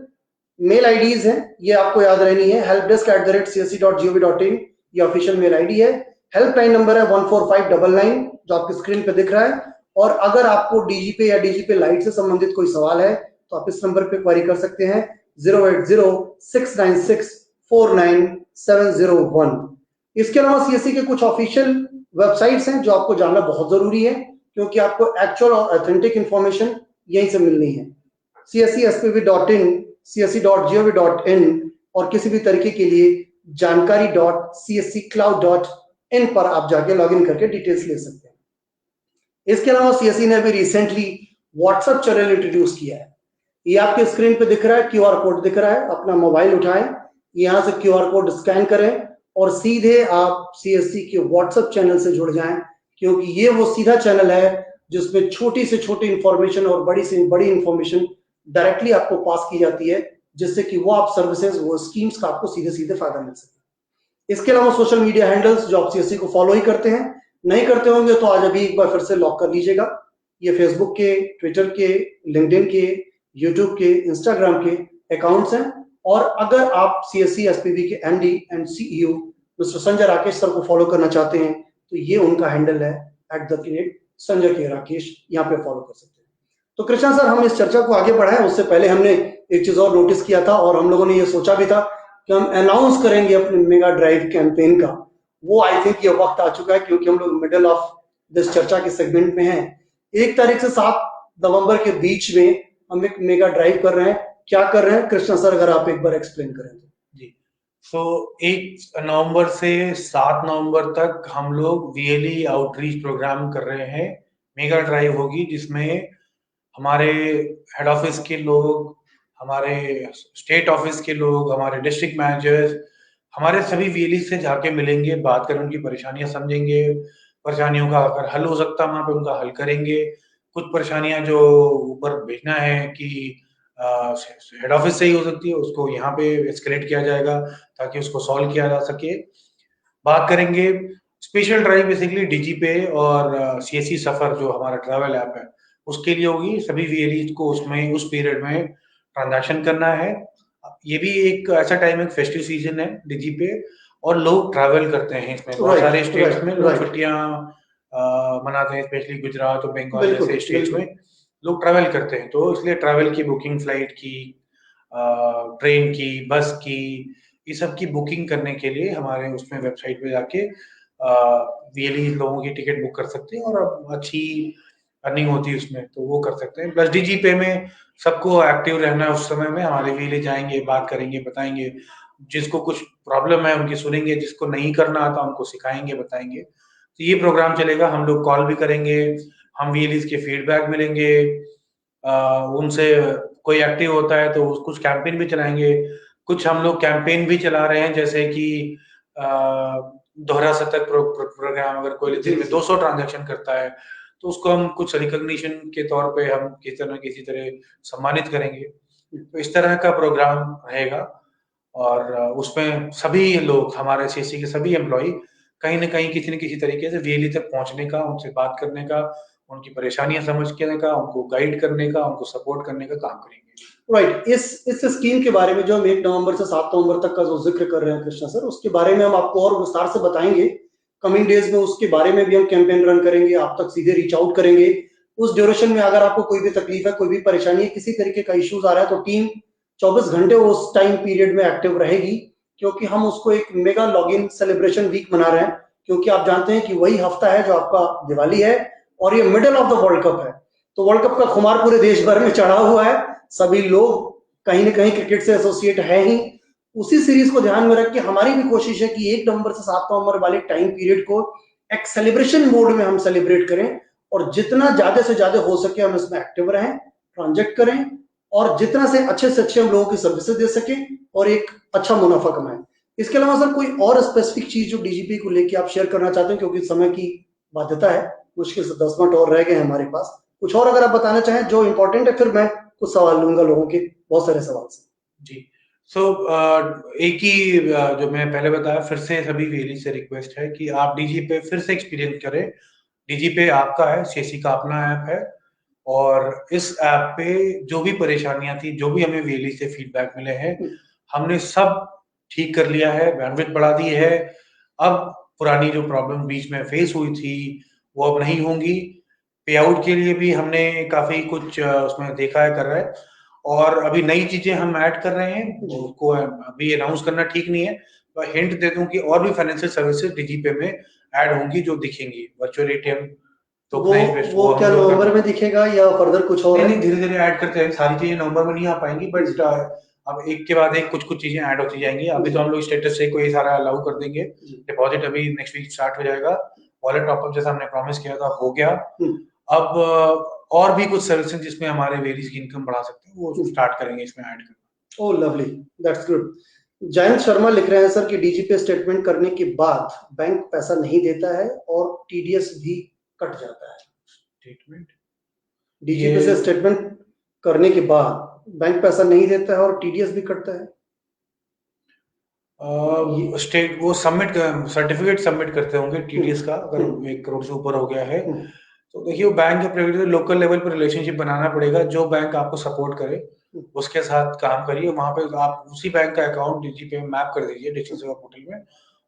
मेल आईडीज हैं, ये आपको याद रहनी है, helpdesk@csc.gov.in ये ऑफिशियल मेल आईडी है। हेल्पलाइन नंबर है 14599 जो आपकी स्क्रीन पे दिख रहा है, और अगर आपको डीजीपे या डीजीपे लाइट से संबंधित कोई सवाल है तो आप इस नंबर पे क्वेरी कर सकते हैं 08069649701। इसके अलावा सीएससी के कुछ ऑफिशियल वेबसाइट्स हैं जो आपको जानना बहुत जरूरी है क्योंकि आपको एक्चुअल और ऑथेंटिक इंफॉर्मेशन यहीं से मिलनी है। cscspv.in, csc.gov.in और किसी भी तरीके के लिए जानकारी.csccloud.in पर आप जाके लॉगिन करके डिटेल्स ले सकते हैं। इसके अलावा सीएससी ने अभी रिसेंटली व्हाट्सएप चैनल इंट्रोड्यूस किया है, ये आपके स्क्रीन पे दिख रहा है, क्यूआर कोड दिख रहा है, अपना मोबाइल उठाएं, यहां से क्यूआर कोड स्कैन करें और सीधे आप सीएससी के व्हाट्सएप चैनल से जुड़ जाएं, क्योंकि ये वो सीधा चैनल है जिसमें छोटी से छोटी इंफॉर्मेशन और बड़ी से बड़ी इंफॉर्मेशन डायरेक्टली आपको पास की जाती है, जिससे कि वो आप सर्विसेज, वो स्कीम्स का आपको सीधे सीधे फायदा मिल सके। इसके अलावा सोशल मीडिया हैंडल्स जो आप सीएससी को फॉलो ही करते हैं, नहीं करते होंगे तो आज अभी एक बार फिर से लॉक कर लीजिएगा। ये फेसबुक के, ट्विटर के, लिंक्डइन के, यूट्यूब के, इंस्टाग्राम के अकाउंट्स हैं, और अगर आप सीएससी एसपीवी के MD and CEO mister Sanjay Rakesh sir को फॉलो करना चाहते हैं तो ये उनका हैंडल है @संजय के राकेश, यहाँ पे फॉलो कर सकते हैं। तो कृष्णा सर, हम इस चर्चा को आगे बढ़ाएं उससे पहले हमने एक चीज और नोटिस किया था और हम लोगों ने ये सोचा भी था कि हम अनाउंस करेंगे अपने मेगा ड्राइव कैंपेन का। वो आई थिंक ये वक्त आ चुका है क्योंकि हम लोग मिडिल ऑफ दिस चर्चा के सेगमेंट में हैं। 1 तारीख से 7 नवंबर के बीच में हम एक मेगा ड्राइव कर रहे हैं। क्या कर रहे हैं कृष्णा सर, अगर आप एक बार एक्सप्लेन करें तो। जी, तो 1 नवंबर से 7 नवंबर तक हम लोग वीएलई आउटरीच प्रोग्राम कर रहे हैं। मेगा ड्राइव होगी जिसमें हमारे हेड ऑफिस के लोग, हमारे स्टेट ऑफिस के लोग, हमारे डिस्ट्रिक्ट मैनेजर्स, हमारे सभी वीएलई से जाके मिलेंगे, बात करें, उनकी परेशानियां समझेंगे, परेशानियों का अगर हल हो सकता है वहां पे उनका हल करेंगे। कुछ परेशानियां जो ऊपर भेजना है कि हेड ऑफिस से ही हो सकती है, उसको यहाँ पे एस्केलेट किया जाएगा ताकि उसको सॉल्व किया जा सके। बात करेंगे स्पेशल ड्राइव बेसिकली डीजीपे और सीएससी सफर जो हमारा ट्रैवल ऐप है उसके लिए होगी। सभी वीएलई को उसमें उस पीरियड में ट्रांजैक्शन करना है। ये भी एक ऐसा टाइम है, फेस्टिव सीजन है डीजीपे, और लोग ट्रैवल करते हैं इसमें। बहुत सारे स्टेट्स में लोग छुट्टियां मनाते हैं, स्पेशली गुजरात और बंगाल जैसे स्टेट्स में लोग ट्रैवल करते हैं। तो इसलिए ट्रैवल की बुकिंग, फ्लाइट की, ट्रेन की, बस की, ये सब की बुकिंग करने के लिए हमारे उसमें वेबसाइट पे जाके वीएलई लोगों की टिकट बुक कर सकते हैं और अब अच्छी अर्निंग होती है उसमें, तो वो कर सकते हैं। प्लस डीजीपे में सबको एक्टिव रहना है उस समय में। हमारे वीएलई जाएंगे, बात करेंगे, बताएंगे, जिसको कुछ प्रॉब्लम है उनकी सुनेंगे, जिसको नहीं करना आता उनको सिखाएंगे, बताएंगे। तो ये प्रोग्राम चलेगा। हम लोग कॉल भी करेंगे, हम वीएलईज के फीडबैक मिलेंगे, उनसे कोई एक्टिव होता है तो कुछ कैंपेन भी चलाएंगे। कुछ हम लोग कैंपेन भी चला रहे हैं, जैसे कि दोहरा शतक प्रोग्राम। अगर कोई दिन में 200 ट्रांजैक्शन करता है तो उसको हम कुछ रिकॉग्निशन के तौर पे हम किसी तरह सम्मानित करेंगे। तो इस तरह का प्रोग्राम रहेगा और उसमें सभी लोग, हमारे सीएससी के सभी एम्प्लॉय कहीं न कहीं किसी न किसी तरीके से वीएलई तक पहुंचने का, उनसे बात करने का, उनकी परेशानियां समझने का, उनको गाइड करने का, उनको सपोर्ट करने का काम करेंगे। राइट। इस स्कीम के बारे में जो हम 1 नवंबर से 7 नवंबर तक का जो जिक्र कर रहे हैं कृष्णा सर, उसके बारे में हम आपको और विस्तार से बताएंगे कमिंग डेज में। उसके बारे में भी हम कैंपेन रन करेंगे, आप तक सीधे रीच आउट करेंगे। उस ड्यूरेशन में अगर आपको कोई भी तकलीफ है, कोई भी परेशानी है, किसी तरीके का इश्यूज आ रहा है, तो टीम 24 घंटे उस टाइम पीरियड में एक्टिव रहेगी, क्योंकि हम उसको एक मेगा लॉगिन सेलिब्रेशन वीक मना रहे हैं। क्योंकि आप जानते हैं कि वही हफ्ता है जो आपका दिवाली है और ये middle of the world cup है। तो वर्ल्ड कप का खुमार पूरे देश भर में चढ़ा हुआ है। सभी लोग कहीं ना कहीं क्रिकेट से एसोसिएट है ही। उसी सीरीज को ध्यान में रख के हमारी भी कोशिश है कि 1 नवंबर से 7 नवंबर वाले टाइम पीरियड को एक सेलिब्रेशन मोड में हम सेलिब्रेट करें, और जितना ज्यादा से ज्यादा हो सके हम इसमें एक्टिव रहें, ट्रांजेक्ट करें, और जितना से अच्छे हम लोगों की सर्विसेज दे सके और एक अच्छा मुनाफा कमाएं। इसके अलावा सर कोई और स्पेसिफिक चीज जो डीजीपी को लेके आप शेयर करना चाहते हैं, क्योंकि समय की बाध्यता है, मुश्किल से 10 मिनट और रह गए हमारे पास। कुछ और अगर आप बताना चाहें जो इंपॉर्टेंट है, फिर मैं कुछ सवाल लूंगा लोगों के, बहुत सारे सवाल से। जी। सो एक ही जो मैं पहले बताया, फिर से सभी वीएलई से रिक्वेस्ट है कि आप डीजीपे फिर से एक्सपीरियंस करें। डीजीपे आपका है, सीएससी का अपना ऐप है, और इस ऐप पे जो भी परेशानियां थी, जो भी हमें वीएलई से फीडबैक मिले हैं, हमने सब ठीक कर लिया है, बैंडविड्थ बढ़ा दी है। अब पुरानी जो प्रॉब्लम बीच में फेस हुई थी वो अब नहीं होंगी। पे आउट के लिए भी हमने काफी कुछ उसमें देखा है, कर रहा है, और अभी नई चीजें हम ऐड कर रहे हैं, उसको अभी अनाउंस करना ठीक नहीं है। तो हिंट दे दूं कि और भी फाइनेंशियल सर्विसेज डीजीपे में ऐड होंगी जो दिखेंगी। वर्चुअल एटीएम, वो क्या नवंबर में दिखेगा या फर्दर कुछ और? नहीं, धीरे धीरे ऐड करते हैं। सारी चीजें नवंबर में नहीं आ पाएंगी, बट अब एक के बाद एक कुछ चीजें ऐड होती जाएंगी। अभी तो हम लोग स्टेटस से कोई सारा अलाउ कर देंगे। डिपॉजिट अभी नेक्स्ट वीक स्टार्ट हो जाएगा। वॉलेट टॉपअप जैसा हमने प्रॉमिस किया था हो गया। अब और भी कुछ सर्विसेज जिसमें हमारे वेरीज की इनकम बढ़ा सकते हैं, वो स्टार्ट करेंगे इसमें ऐड करना। ओह lovely, that's good. Jayant Sharma लिख रहे हैं सर कि डीजीपे स्टेटमेंट करने के बाद बैंक पैसा नहीं देता है और टीडीएस भी कट जाता है। स्टेटमेंट, डीजीपे से स्टेटमेंट करने के बाद बैंक पैसा नहीं देता है और टीडीएस भी कटता है। स्टेट वो सर्टिफिकेट सबमिट करते होंगे टीडीएस का, अगर 1 करोड़ से ऊपर हो गया है तो देखिए वो बैंक के प्राइवेट लोकल लेवल पर रिलेशनशिप बनाना पड़ेगा। जो बैंक आपको सपोर्ट करे उसके साथ काम करिए। वहां पे आप उसी बैंक का अकाउंट डीजीपे में मैप कर दीजिए डिजिटल सेवा पोर्टल में,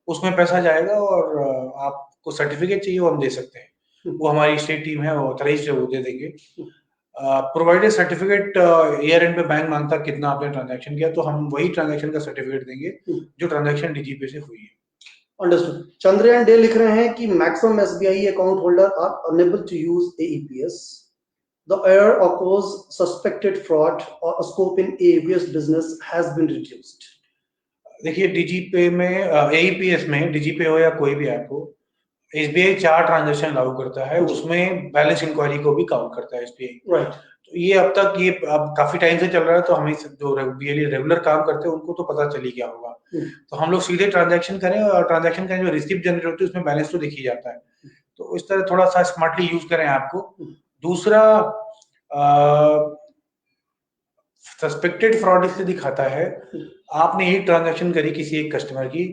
उसमें पैसा जाएगा और आपको सर्टिफिकेट चाहिए वो हम दे सकते हैं। वो हमारी स्टेट टीम है, वो ऑथराइज्ड है, वो दे देंगे। प्रोवाइडेड सर्टिफिकेट ईयर एंड पे बैंक मांगता कितना आपने ट्रांजैक्शन किया, तो हम वही ट्रांजैक्शन का सर्टिफिकेट देंगे जो ट्रांजैक्शन डीजीपे से हुई है। अंडरस्टूड। चंद्रयान डे लिख रहे हैं कि maximum SBI account holder are unable to use AEPS. The error occurs suspected fraud or a scope in AEPS business has been reduced. देखिए डीजीपे में एईपीएस में, डीजीपे हो या कोई भी ऐप हो, एसबीआई 4 ट्रांजैक्शन लागू करता है, उसमें बैलेंस इंक्वायरी को भी काउंट करता है एसबीआई। राइट। तो ये अब तक ये अब काफी टाइम से चल रहा है, तो हमें जो रेगुलर काम करते हैं उनको तो पता चल ही गया होगा। तो हम लोग सीधे ट्रांजैक्शन करें और ट्रांजैक्शन का जो रिसिप्ट जनरेट होती है उसमें बैलेंस तो दिख ही जाता है। तो इस तरह थोड़ा सा स्मार्टली यूज करें ऐप को। दूसरा, सस्पेक्टेड फ्रॉड इसलिए दिखाता है, आपने एक ट्रांजैक्शन करी किसी एक कस्टमर की,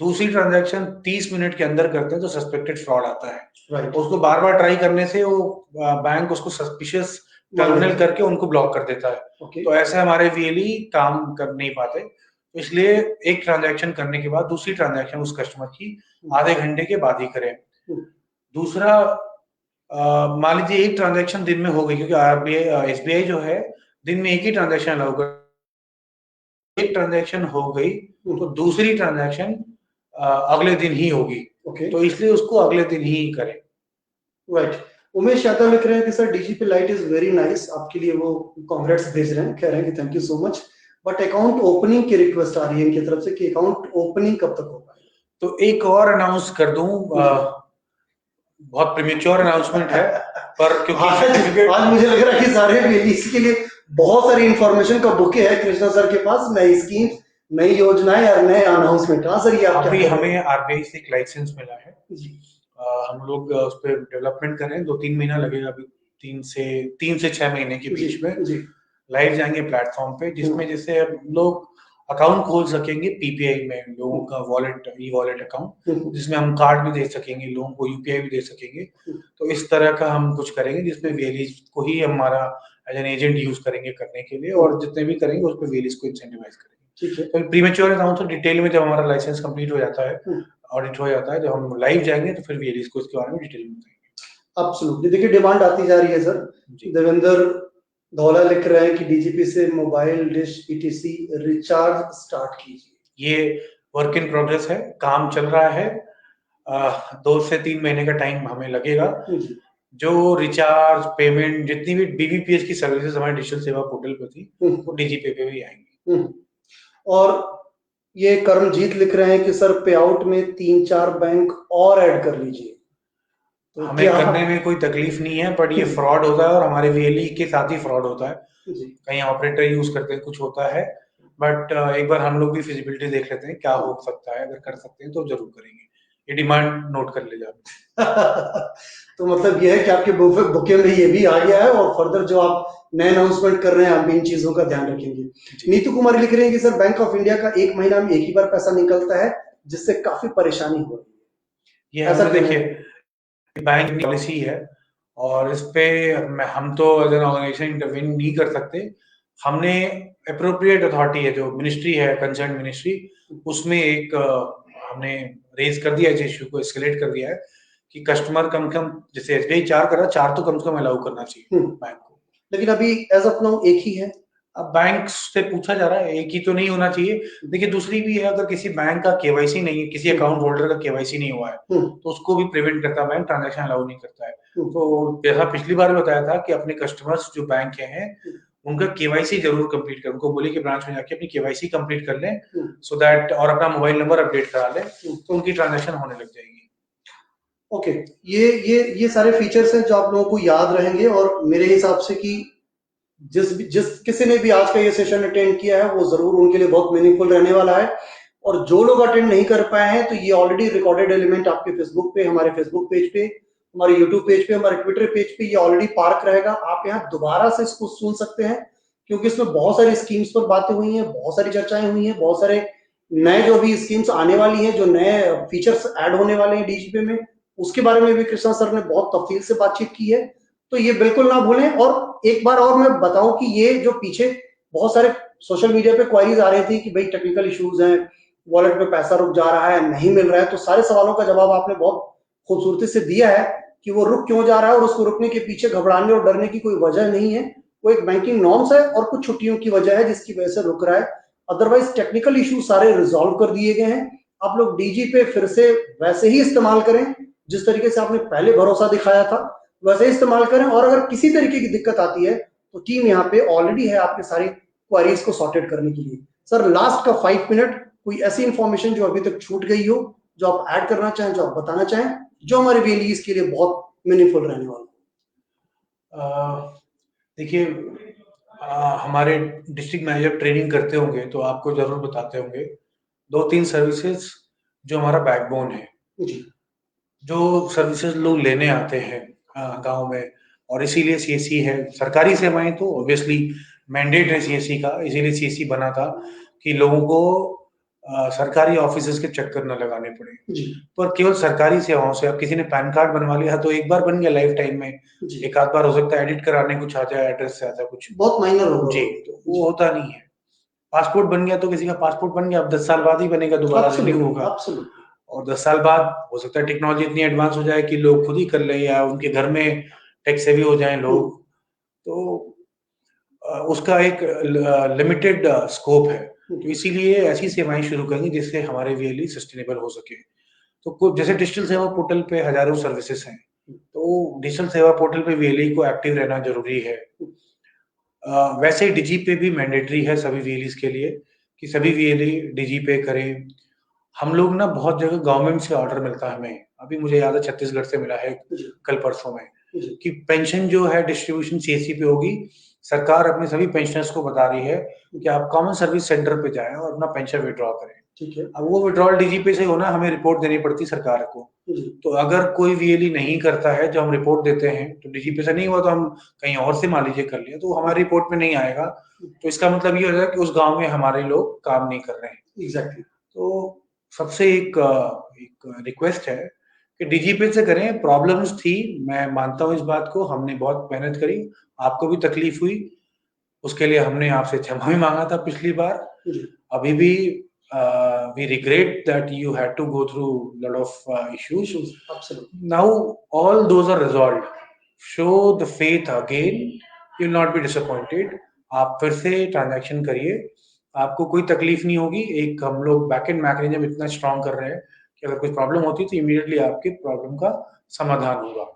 दूसरी ट्रांजैक्शन 30 मिनट के अंदर करते हैं तो सस्पेक्टेड फ्रॉड आता है। राइट। उसको बार बार ट्राई करने से वो बैंक उसको सस्पिशियस टर्मिनल करके उनको ब्लॉक कर देता है। ओके। तो ऐसे हमारे वीएलई काम कर नहीं पाते, इसलिए एक ट्रांजैक्शन करने के बाद दूसरी ट्रांजैक्शन उस कस्टमर की आधे घंटे के बाद ही करें। दूसरा, मान लीजिए एक ट्रांजैक्शन दिन में हो गई, क्योंकि आरबीआई एसबीआई जो है दिन में एक ही ट्रांजैक्शन अलाउ कर, एक ट्रांजैक्शन हो गई तो दूसरी ट्रांजैक्शन अगले दिन ही होगी। ओके। तो इसलिए उसको अगले दिन ही करें। राइट। उमेश यादव लिख रहे हैं कि sir DGP light is very nice, आपके लिए वो कांग्रेट्स भेज रहे हैं, कह रहे हैं कि thank you so much, but account opening की रिक्वेस्ट आ रही है इनकी तरफ से कि अकाउंट ओपनिंग कब तक हो पाएगा? तो एक और अनाउंस कर दूं, बहुत प्रीमेच्योर अनाउंसमेंट है, पर क्योंकि आज मुझे लग रहा है कि सारे वीएलईसी के लिए बहुत सारी इंफॉर्मेशन का बुके है कृष्णा सर के पास, नई स्कीम, नई योजनाएं और नए अनाउंसमेंट। हाँ सर, ये आप अभी हमें आरबीआई से एक लाइसेंस मिला है जी, हम लोग उस पर डेवलपमेंट कर रहे हैं, 2-3 महीना लगेगा, अभी 3 से 6 महीने के बीच में लाइव जाएंगे प्लेटफॉर्म पे, जिसमें जैसे अब लोग अकाउंट खोल सकेंगे पीपीआई में, लोगों का वॉलेट, ई वॉलेट अकाउंट, जिसमें हम कार्ड भी दे सकेंगे, लोगों को यूपीआई भी दे सकेंगे। तो इस तरह का हम कुछ करेंगे जिसमें वीएलईस को ही हमारा एज एन एजेंट यूज करेंगे करने के लिए, और जितने भी करेंगे उस पर वीएलईस को इंसेंटिवाइज करेंगे। ठीक है। तो प्रीमेच्योर अनाउंस डिटेल में जब हमारा लाइसेंस कंप्लीट हो जाता है, ऑडिट हो जाता है, जब हम लाइव जाएंगे तो फिर वीएलईस को इसके बारे में डिटेल में बताएंगे। एब्सोल्युटली। देखिए डिमांड आती जा रही है सर। देवेंद्र धौला लिख रहे हैं कि डीजीपी से mobile dish etc recharge start कीजिए। ये वर्क इन प्रोग्रेस है, काम चल रहा है, 2 से 3 महीने का टाइम हमें लगेगा। जो रिचार्ज पेमेंट जितनी भी बीबीपीएस की सर्विसेज हमारे डिजिटल सेवा पोर्टल पे थी वो डीजीपी पे भी आएंगी। और ये कर्मजीत लिख रहे हैं कि सर पे आउट में 3-4 बैंक और ऐड कर लीजिए। तो हमें करने में कोई तकलीफ नहीं है, बट ये फ्रॉड होता है और हमारे वीएलई के साथ ही फ्रॉड होता है, कहीं ऑपरेटर यूज करते हैं, कुछ होता है, बट एक बार हम लोग भी फिजिबिलिटी देख लेते हैं क्या हो सकता है, अगर कर सकते हैं तो जरूर करेंगे। ये डिमांड नोट कर ले जाओ। तो मतलब ये है कि आपके बुके में ये भी आ गया है, और फर्दर जो आप नए अनाउंसमेंट कर रहे हैं आप भी इन चीजों का ध्यान रखेंगे। नीतू कुमार लिख रहे हैं कि सर बैंक ऑफ इंडिया का 1 महीना में एक ही बार पैसा निकलता है, जिससे काफी परेशानी हो रही है। ये ऐसा देखिए, बैंक की पॉलिसी है और इस पे हम तो एज एन ऑर्गेनाइजेशन इंटरवीन नहीं कर सकते। हमने एप्रोप्रिएट अथॉरिटी है जो मिनिस्ट्री है, कंसर्न मिनिस्ट्री, उसमें एक हमने रेज कर दिया, इस इश्यू को एस्केलेट कर दिया है कि कस्टमर कम से कम, जैसे एसबीआई 4 कर रहा है, 4 तो कम से कम अलाउ करना चाहिए बैंक को। लेकिन अभी एज ऑफ नाउ एक ही है। अब बैंक से पूछा जा रहा है, एक ही तो नहीं होना चाहिए। देखिए दूसरी भी है, अगर किसी बैंक का केवाईसी नहीं है, किसी अकाउंट होल्डर का केवाईसी नहीं हुआ है, तो उसको भी प्रिवेंट करता है बैंक, ट्रांजैक्शन अलाउ नहीं करता है। तो जैसा पिछली बार बताया था कि अपने कस्टमर्स जो बैंक के हैं उनका केवाईसी जरूर कंप्लीट करें, उनको बोलिए कि ब्रांच में जाके अपनी केवाईसी कंप्लीट कर लें, सो दैट, और अपना मोबाइल नंबर अपडेट करा लें, तो उनकी ट्रांजैक्शन होने लग जाएगी। ओके, ये सारे फीचर्स हैं जो आप लोगों को याद रहेंगे, और मेरे हिसाब से कि जिस किसी ने भी आज का ये सेशन अटेंड किया है वो जरूर उनके लिए बहुत मीनिंगफुल रहने वाला है। और जो लोग अटेंड नहीं कर पाए हैं तो ये ऑलरेडी रिकॉर्डेड एलिमेंट आपके फेसबुक पे, हमारे फेसबुक पेज पे, हमारे यूट्यूब पेज पे, हमारे ट्विटर पेज पे ये ऑलरेडी पार्क रहेगा। आप यहाँ दोबारा से इसको सुन सकते हैं, क्योंकि इसमें बहुत सारी स्कीम्स पर बातें हुई हैं, बहुत सारी चर्चाएं हुई हैं, बहुत सारे नए जो भी स्कीम्स आने वाली हैं, जो नए फीचर्स ऐड होने वाले हैं डीजीपी में, उसके बारे में भी कृष्णा सर ने बहुत तफसील से बातचीत की है। तो ये बिल्कुल ना भूलें। और एक बार और मैं बताऊं कि ये जो पीछे बहुत सारे सोशल मीडिया पे क्वारीज आ रही थी कि भाई टेक्निकल इश्यूज हैं, वॉलेट में पैसा रुक जा रहा है, नहीं मिल रहा है, तो सारे सवालों का जवाब आपने बहुत खूबसूरती से दिया है कि वो रुक क्यों जा रहा है, और उसको रुकने के पीछे घबराने और डरने की कोई वजह नहीं है। वो एक बैंकिंग नॉर्म्स है और कुछ छुट्टियों की वजह है जिसकी वजह से रुक रहा है। अदरवाइज टेक्निकल इश्यू सारे रिजॉल्व कर दिए गए हैं। आप लोग डीजी पे फिर से वैसे ही इस्तेमाल करें जिस तरीके से आपने पहले भरोसा दिखाया था, वैसे इस्तेमाल करें। और अगर किसी तरीके की दिक्कत आती है तो टीम यहाँ पे ऑलरेडी है आपके सारी क्वेरीज को सॉर्टेड करने के लिए। सर लास्ट का 5 मिनट, कोई ऐसी इंफॉर्मेशन जो अभी तक छूट गई हो, जो आप ऐड करना चाहें, जो आप बताना चाहें, जो हमारे वीएलईस के लिए बहुत मीनिंगफुल रहने वाला। देखिए, हमारे डिस्ट्रिक्ट मैनेजर ट्रेनिंग करते होंगे तो आपको जरूर बताते होंगे 2-3 सर्विसेज जो हमारा बैकबोन है जी, जो सर्विसेज लोग लेने आते हैं गांव में, और इसीलिए सीएससी है। सरकारी सेवाएं तो ऑब्वियसली मैंडेट है सीएससी का, इसीलिए सीएससी बना था कि लोगों को सरकारी ऑफिसेज के चक्कर न लगाने पड़े। पर केवल सरकारी सेवाओं से, अब किसी ने पैन कार्ड बनवा लिया तो एक बार बन गया लाइफ टाइम में, एक आध बार हो सकता है एडिट कराने कुछ आ जाए, एड्रेस से आता कुछ, बहुत माइनर होगा जी, तो वो होता नहीं है। पासपोर्ट बन गया तो किसी का पासपोर्ट बन गया, अब 10 साल बाद ही बनेगा, दोबारा रिन्यू होगा, और 10 साल बाद हो सकता है टेक्नोलॉजी इतनी एडवांस हो जाए कि लोग खुद ही कर ले, या उनके घर में टेक सेवी हो जाए लोग, तो उसका एक लिमिटेड स्कोप है। तो इसीलिए ऐसी सेवाएं शुरू करेंगे जिससे हमारे वीएलई सस्टेनेबल हो सके। तो जैसे डिजिटल सेवा पोर्टल पे हजारों सर्विसेज हैं, तो डिजिटल सेवा पोर्टल पे वीएलई को एक्टिव रहना जरूरी है। वैसे ही डिजी पे भी मैंडेटरी है सभी वीएलईज के लिए कि सभी वीएलई डिजी पे करें। हम लोग ना बहुत जगह गवर्नमेंट से ऑर्डर मिलता है हमें, अभी मुझे याद है छत्तीसगढ़ से मिला है कल परसों में, कि पेंशन जो है डिस्ट्रीब्यूशन सीएससी पे होगी। सरकार अपने सभी पेंशनर्स को बता रही है कि आप कॉमन सर्विस सेंटर पे जाएं और अपना पेंशन विड्रॉ करें। ठीक है, अब वो विड्रॉल डीजी पे से होना, हमें रिपोर्ट देनी पड़ती सरकार को। तो अगर कोई वीएलई नहीं करता है, जो हम रिपोर्ट देते हैं तो डीजी पे से नहीं हुआ तो हम कहीं और से मान लीजिए कर लिया, तो हमारी रिपोर्ट में नहीं आएगा, तो इसका मतलब ये हो जाएगा कि उस गांव में हमारे लोग काम नहीं कर रहे हैं। एग्जैक्टली। तो सबसे एक रिक्वेस्ट है कि डीजीपी से करें। प्रॉब्लम्स थी, मैं मानता हूँ इस बात को, हमने बहुत मेहनत करी, आपको भी तकलीफ हुई, उसके लिए हमने आपसे क्षमा भी मांगा था पिछली बार। अभी भी we regret that you had to go through a lot of issues. Absolutely. Now all those are resolved. Show the faith again. You will not be disappointed. आप फिर से ट्रांजैक्शन करिए, आपको कोई तकलीफ नहीं होगी। एक हम लोग बैकएंड मैकेनिज्म इतना स्ट्रॉन्ग कर रहे हैं कि अगर कोई प्रॉब्लम होती है तो इमीडिएटली आपके प्रॉब्लम का समाधान होगा।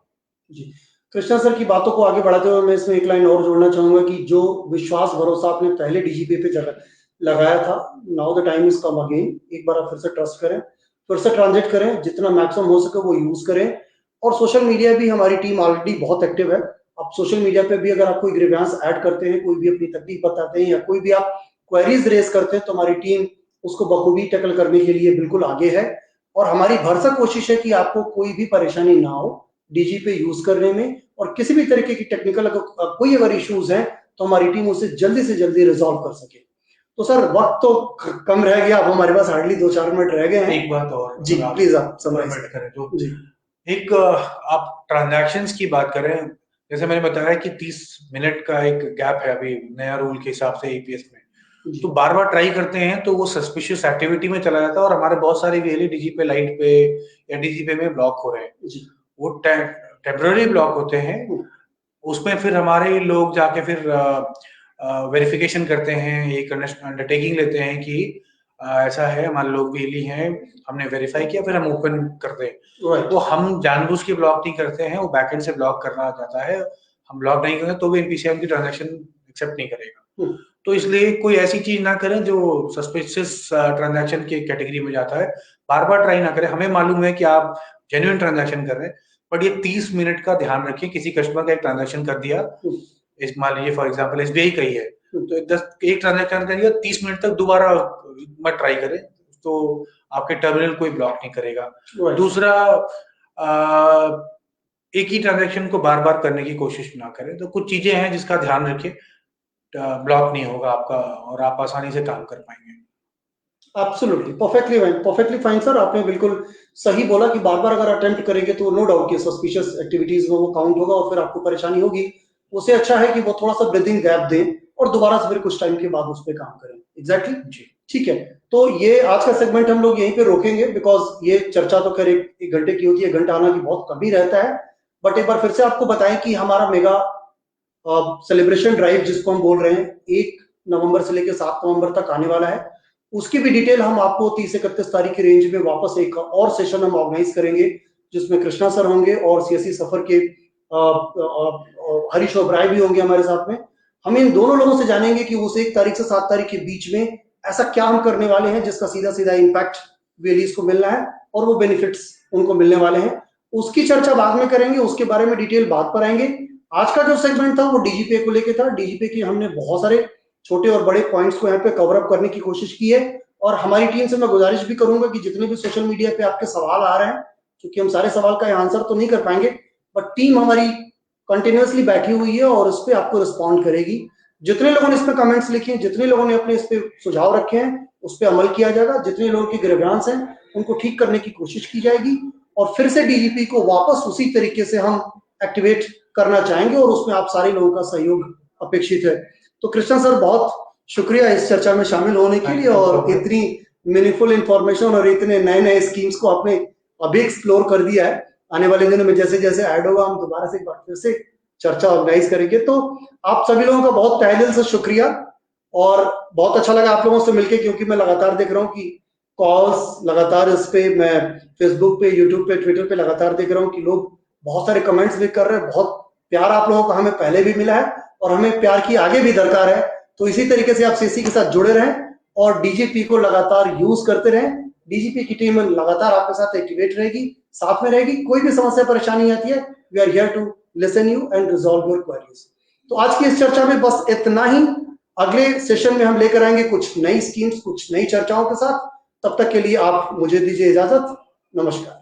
जी, कृष्णा सर की बातों को आगे बढ़ाते हुए मैं इसमें एक लाइन और जोड़ना चाहूंगा कि जो विश्वास भरोसा आपने पहले डीजीपी पे लगाया था, now the time is come again. एक बार आप फिर से ट्रस्ट करें, फिर से ट्रांजेक्ट करें, जितना मैक्सिमम हो सके वो यूज करें। और सोशल मीडिया भी हमारी टीम ऑलरेडी बहुत एक्टिव है। आप सोशल मीडिया पे भी अगर आप कोई ग्रीवेंस ऐड करते हैं, कोई भी अपनी तकलीफ बताते हैं या कोई भी आप क्वेरीज रेज करते हैं, तो हमारी टीम उसको बखूबी टैकल करने के लिए बिल्कुल आगे है। और हमारी भरसक कोशिश है कि आपको कोई भी परेशानी ना हो डीजी पे यूज करने में, और किसी भी तरीके की टेक्निकल कोई अगर इश्यूज हैं तो हमारी टीम उसे जल्दी से जल्दी रिजॉल्व कर सके। तो सर वक्त तो कम रह गया, अब हमारे पास हार्डली 2-4 मिनट रह गए हैं। एक बात और जी प्लीज आप समराइज करें। जो एक आप ट्रांजैक्शंस की बात करें, जैसे मैंने बताया कि 30 मिनट का एक गैप है अभी नया रूल के हिसाब से एपीएस में, तो बार बार ट्राई करते हैं तो वो सस्पिशियस एक्टिविटी में चला जाता है और हमारे बहुत सारे वीएलई डीजी पे लाइट पे या डीजी पे में ब्लॉक हो रहे हैं। वो टेम्पररी ब्लॉक होते हैं, उसमें फिर हमारे लोग जाके फिर वेरिफिकेशन करते हैं, एक अंडरटेकिंग लेते हैं कि ऐसा है, हमारे लोग वीएलई हैं, हमने वेरीफाई किया, फिर हम ओपन करते हैं। वो हम जानबूझ के ब्लॉक नहीं करते हैं, वो बैकएंड से ब्लॉक करना जाता है। हम ब्लॉक नहीं करते तो भी एनपीसीआई की ट्रांजैक्शन एक्सेप्ट नहीं करेगा। तो इसलिए कोई ऐसी चीज ना करें जो सस्पिशियस ट्रांजैक्शन के कैटेगरी में जाता है, बार बार ट्राई ना करें। हमें मालूम है कि आप जेन्युइन ट्रांजैक्शन कर रहे हैं, बट ये 30 मिनट का ध्यान रखिए। किसी कस्टमर का एक ट्रांजैक्शन कर दिया, इस मान लीजिए फॉर एग्जांपल एसबीआई का ही है, तो एक ट्रांजैक्शन कर दिया, 30 मिनट तक दोबारा मत ट्राई करें, तो आपके टर्मिनल कोई ब्लॉक नहीं करेगा। दूसरा, एक ही ट्रांजैक्शन को बार बार करने की कोशिश ना करें। तो कुछ चीजें हैं जिसका ध्यान रखिए, ब्लॉक नहीं होगा आपका और आप आसानी से काम कर पाएंगे। एब्सोल्युटली, परफेक्टली फाइन सर, आपने बिल्कुल सही बोला कि बार बार अगर अटेम्प्ट करेंगे तो नो डाउट कि सस्पिशियस एक्टिविटीज में वो काउंट होगा और फिर आपको परेशानी होगी। उससे अच्छा है कि वो थोड़ा सा ब्रीदिंग गैप दें और दोबारा से फिर कुछ टाइम के बाद उस पर काम करें। एग्जैक्टली जी, ठीक है। तो ये आज का सेगमेंट हम लोग यहीं पे रोकेंगे, बिकॉज ये चर्चा तो खैर एक घंटे की होती है, घंटा आना की बहुत कम ही रहता है। बट एक बार फिर से आपको बताएं कि हमारा मेगा सेलिब्रेशन ड्राइव जिसको हम बोल रहे हैं 1 नवंबर से लेकर 7 नवंबर तक आने वाला है। उसकी भी डिटेल हम आपको 30-31 तारीख की रेंज में वापस एक और सेशन हम ऑर्गेनाइज करेंगे, जिसमें कृष्णा सर होंगे और सीएससी सफर के हरीश ओबराय भी होंगे हमारे साथ में। हम इन दोनों लोगों से जानेंगे कि उस 1 तारीख से 7 तारीख के बीच में ऐसा क्या हम करने वाले हैं जिसका सीधा सीधा इम्पैक्ट वीएलईज को मिलना है और वो बेनिफिट्स उनको मिलने वाले हैं। उसकी चर्चा बाद में करेंगे, उसके बारे में डिटेल बाद पर आएंगे। आज का जो सेगमेंट था वो डीजीपे को लेके था। डीजीपे की हमने बहुत सारे छोटे और बड़े पॉइंट्स को यहाँ पे कवर अप करने की कोशिश की है, और हमारी टीम से मैं गुजारिश भी करूंगा कि जितने भी सोशल मीडिया पे आपके सवाल आ रहे हैं, क्योंकि हम सारे सवाल का आंसर तो नहीं कर पाएंगे, बट टीम हमारी कंटिन्यूअसली बैठी हुई है और उस पर आपको रिस्पॉन्ड करेगी। जितने लोगों ने इसमें कमेंट्स लिखे हैं, जितने लोगों ने अपने इस पे सुझाव रखे हैं, उस पर अमल किया जाएगा। जितने लोगों की ग्रीवेंस हैं उनको ठीक करने की कोशिश की जाएगी और फिर से डीजीपी को वापस उसी तरीके से हम एक्टिवेट करना चाहेंगे और उसमें आप सारे लोगों का सहयोग अपेक्षित है। तो कृष्णा सर, बहुत शुक्रिया इस चर्चा में शामिल होने के लिए और इतनी मीनिंगफुल इंफॉर्मेशन और इतने नए नए स्कीम्स को आपने अभी एक्सप्लोर कर दिया है। आने वाले दिनों में जैसे जैसे ऐड होगा हम दोबारा से एक बार फिर से चर्चा ऑर्गेनाइज करेंगे। तो आप सभी लोगों का बहुत तहे दिल से शुक्रिया और बहुत अच्छा लगा आप लोगों से मिलके, क्योंकि मैं लगातार देख रहा हूँ कि कॉल्स लगातार इस पे, मैं फेसबुक पे, यूट्यूब पे, ट्विटर पे लगातार देख रहा हूँ कि लोग बहुत सारे कमेंट्स भी कर रहे हैं। बहुत प्यार आप लोगों का हमें पहले भी मिला है और हमें प्यार की आगे भी दरकार है। तो इसी तरीके से आप सीसी के साथ जुड़े रहें और डीजीपी को लगातार यूज करते रहें। डीजीपी की टीम लगातार आपके साथ एक्टिवेट रहेगी, साथ में रहेगी। कोई भी समस्या परेशानी आती है, we are here to listen you and resolve your queries. तो आज की इस चर्चा में बस इतना ही। अगले सेशन में हम लेकर आएंगे कुछ नई स्कीम्स, कुछ नई चर्चाओं के साथ। तब तक के लिए आप मुझे दीजिए इजाजत। नमस्कार।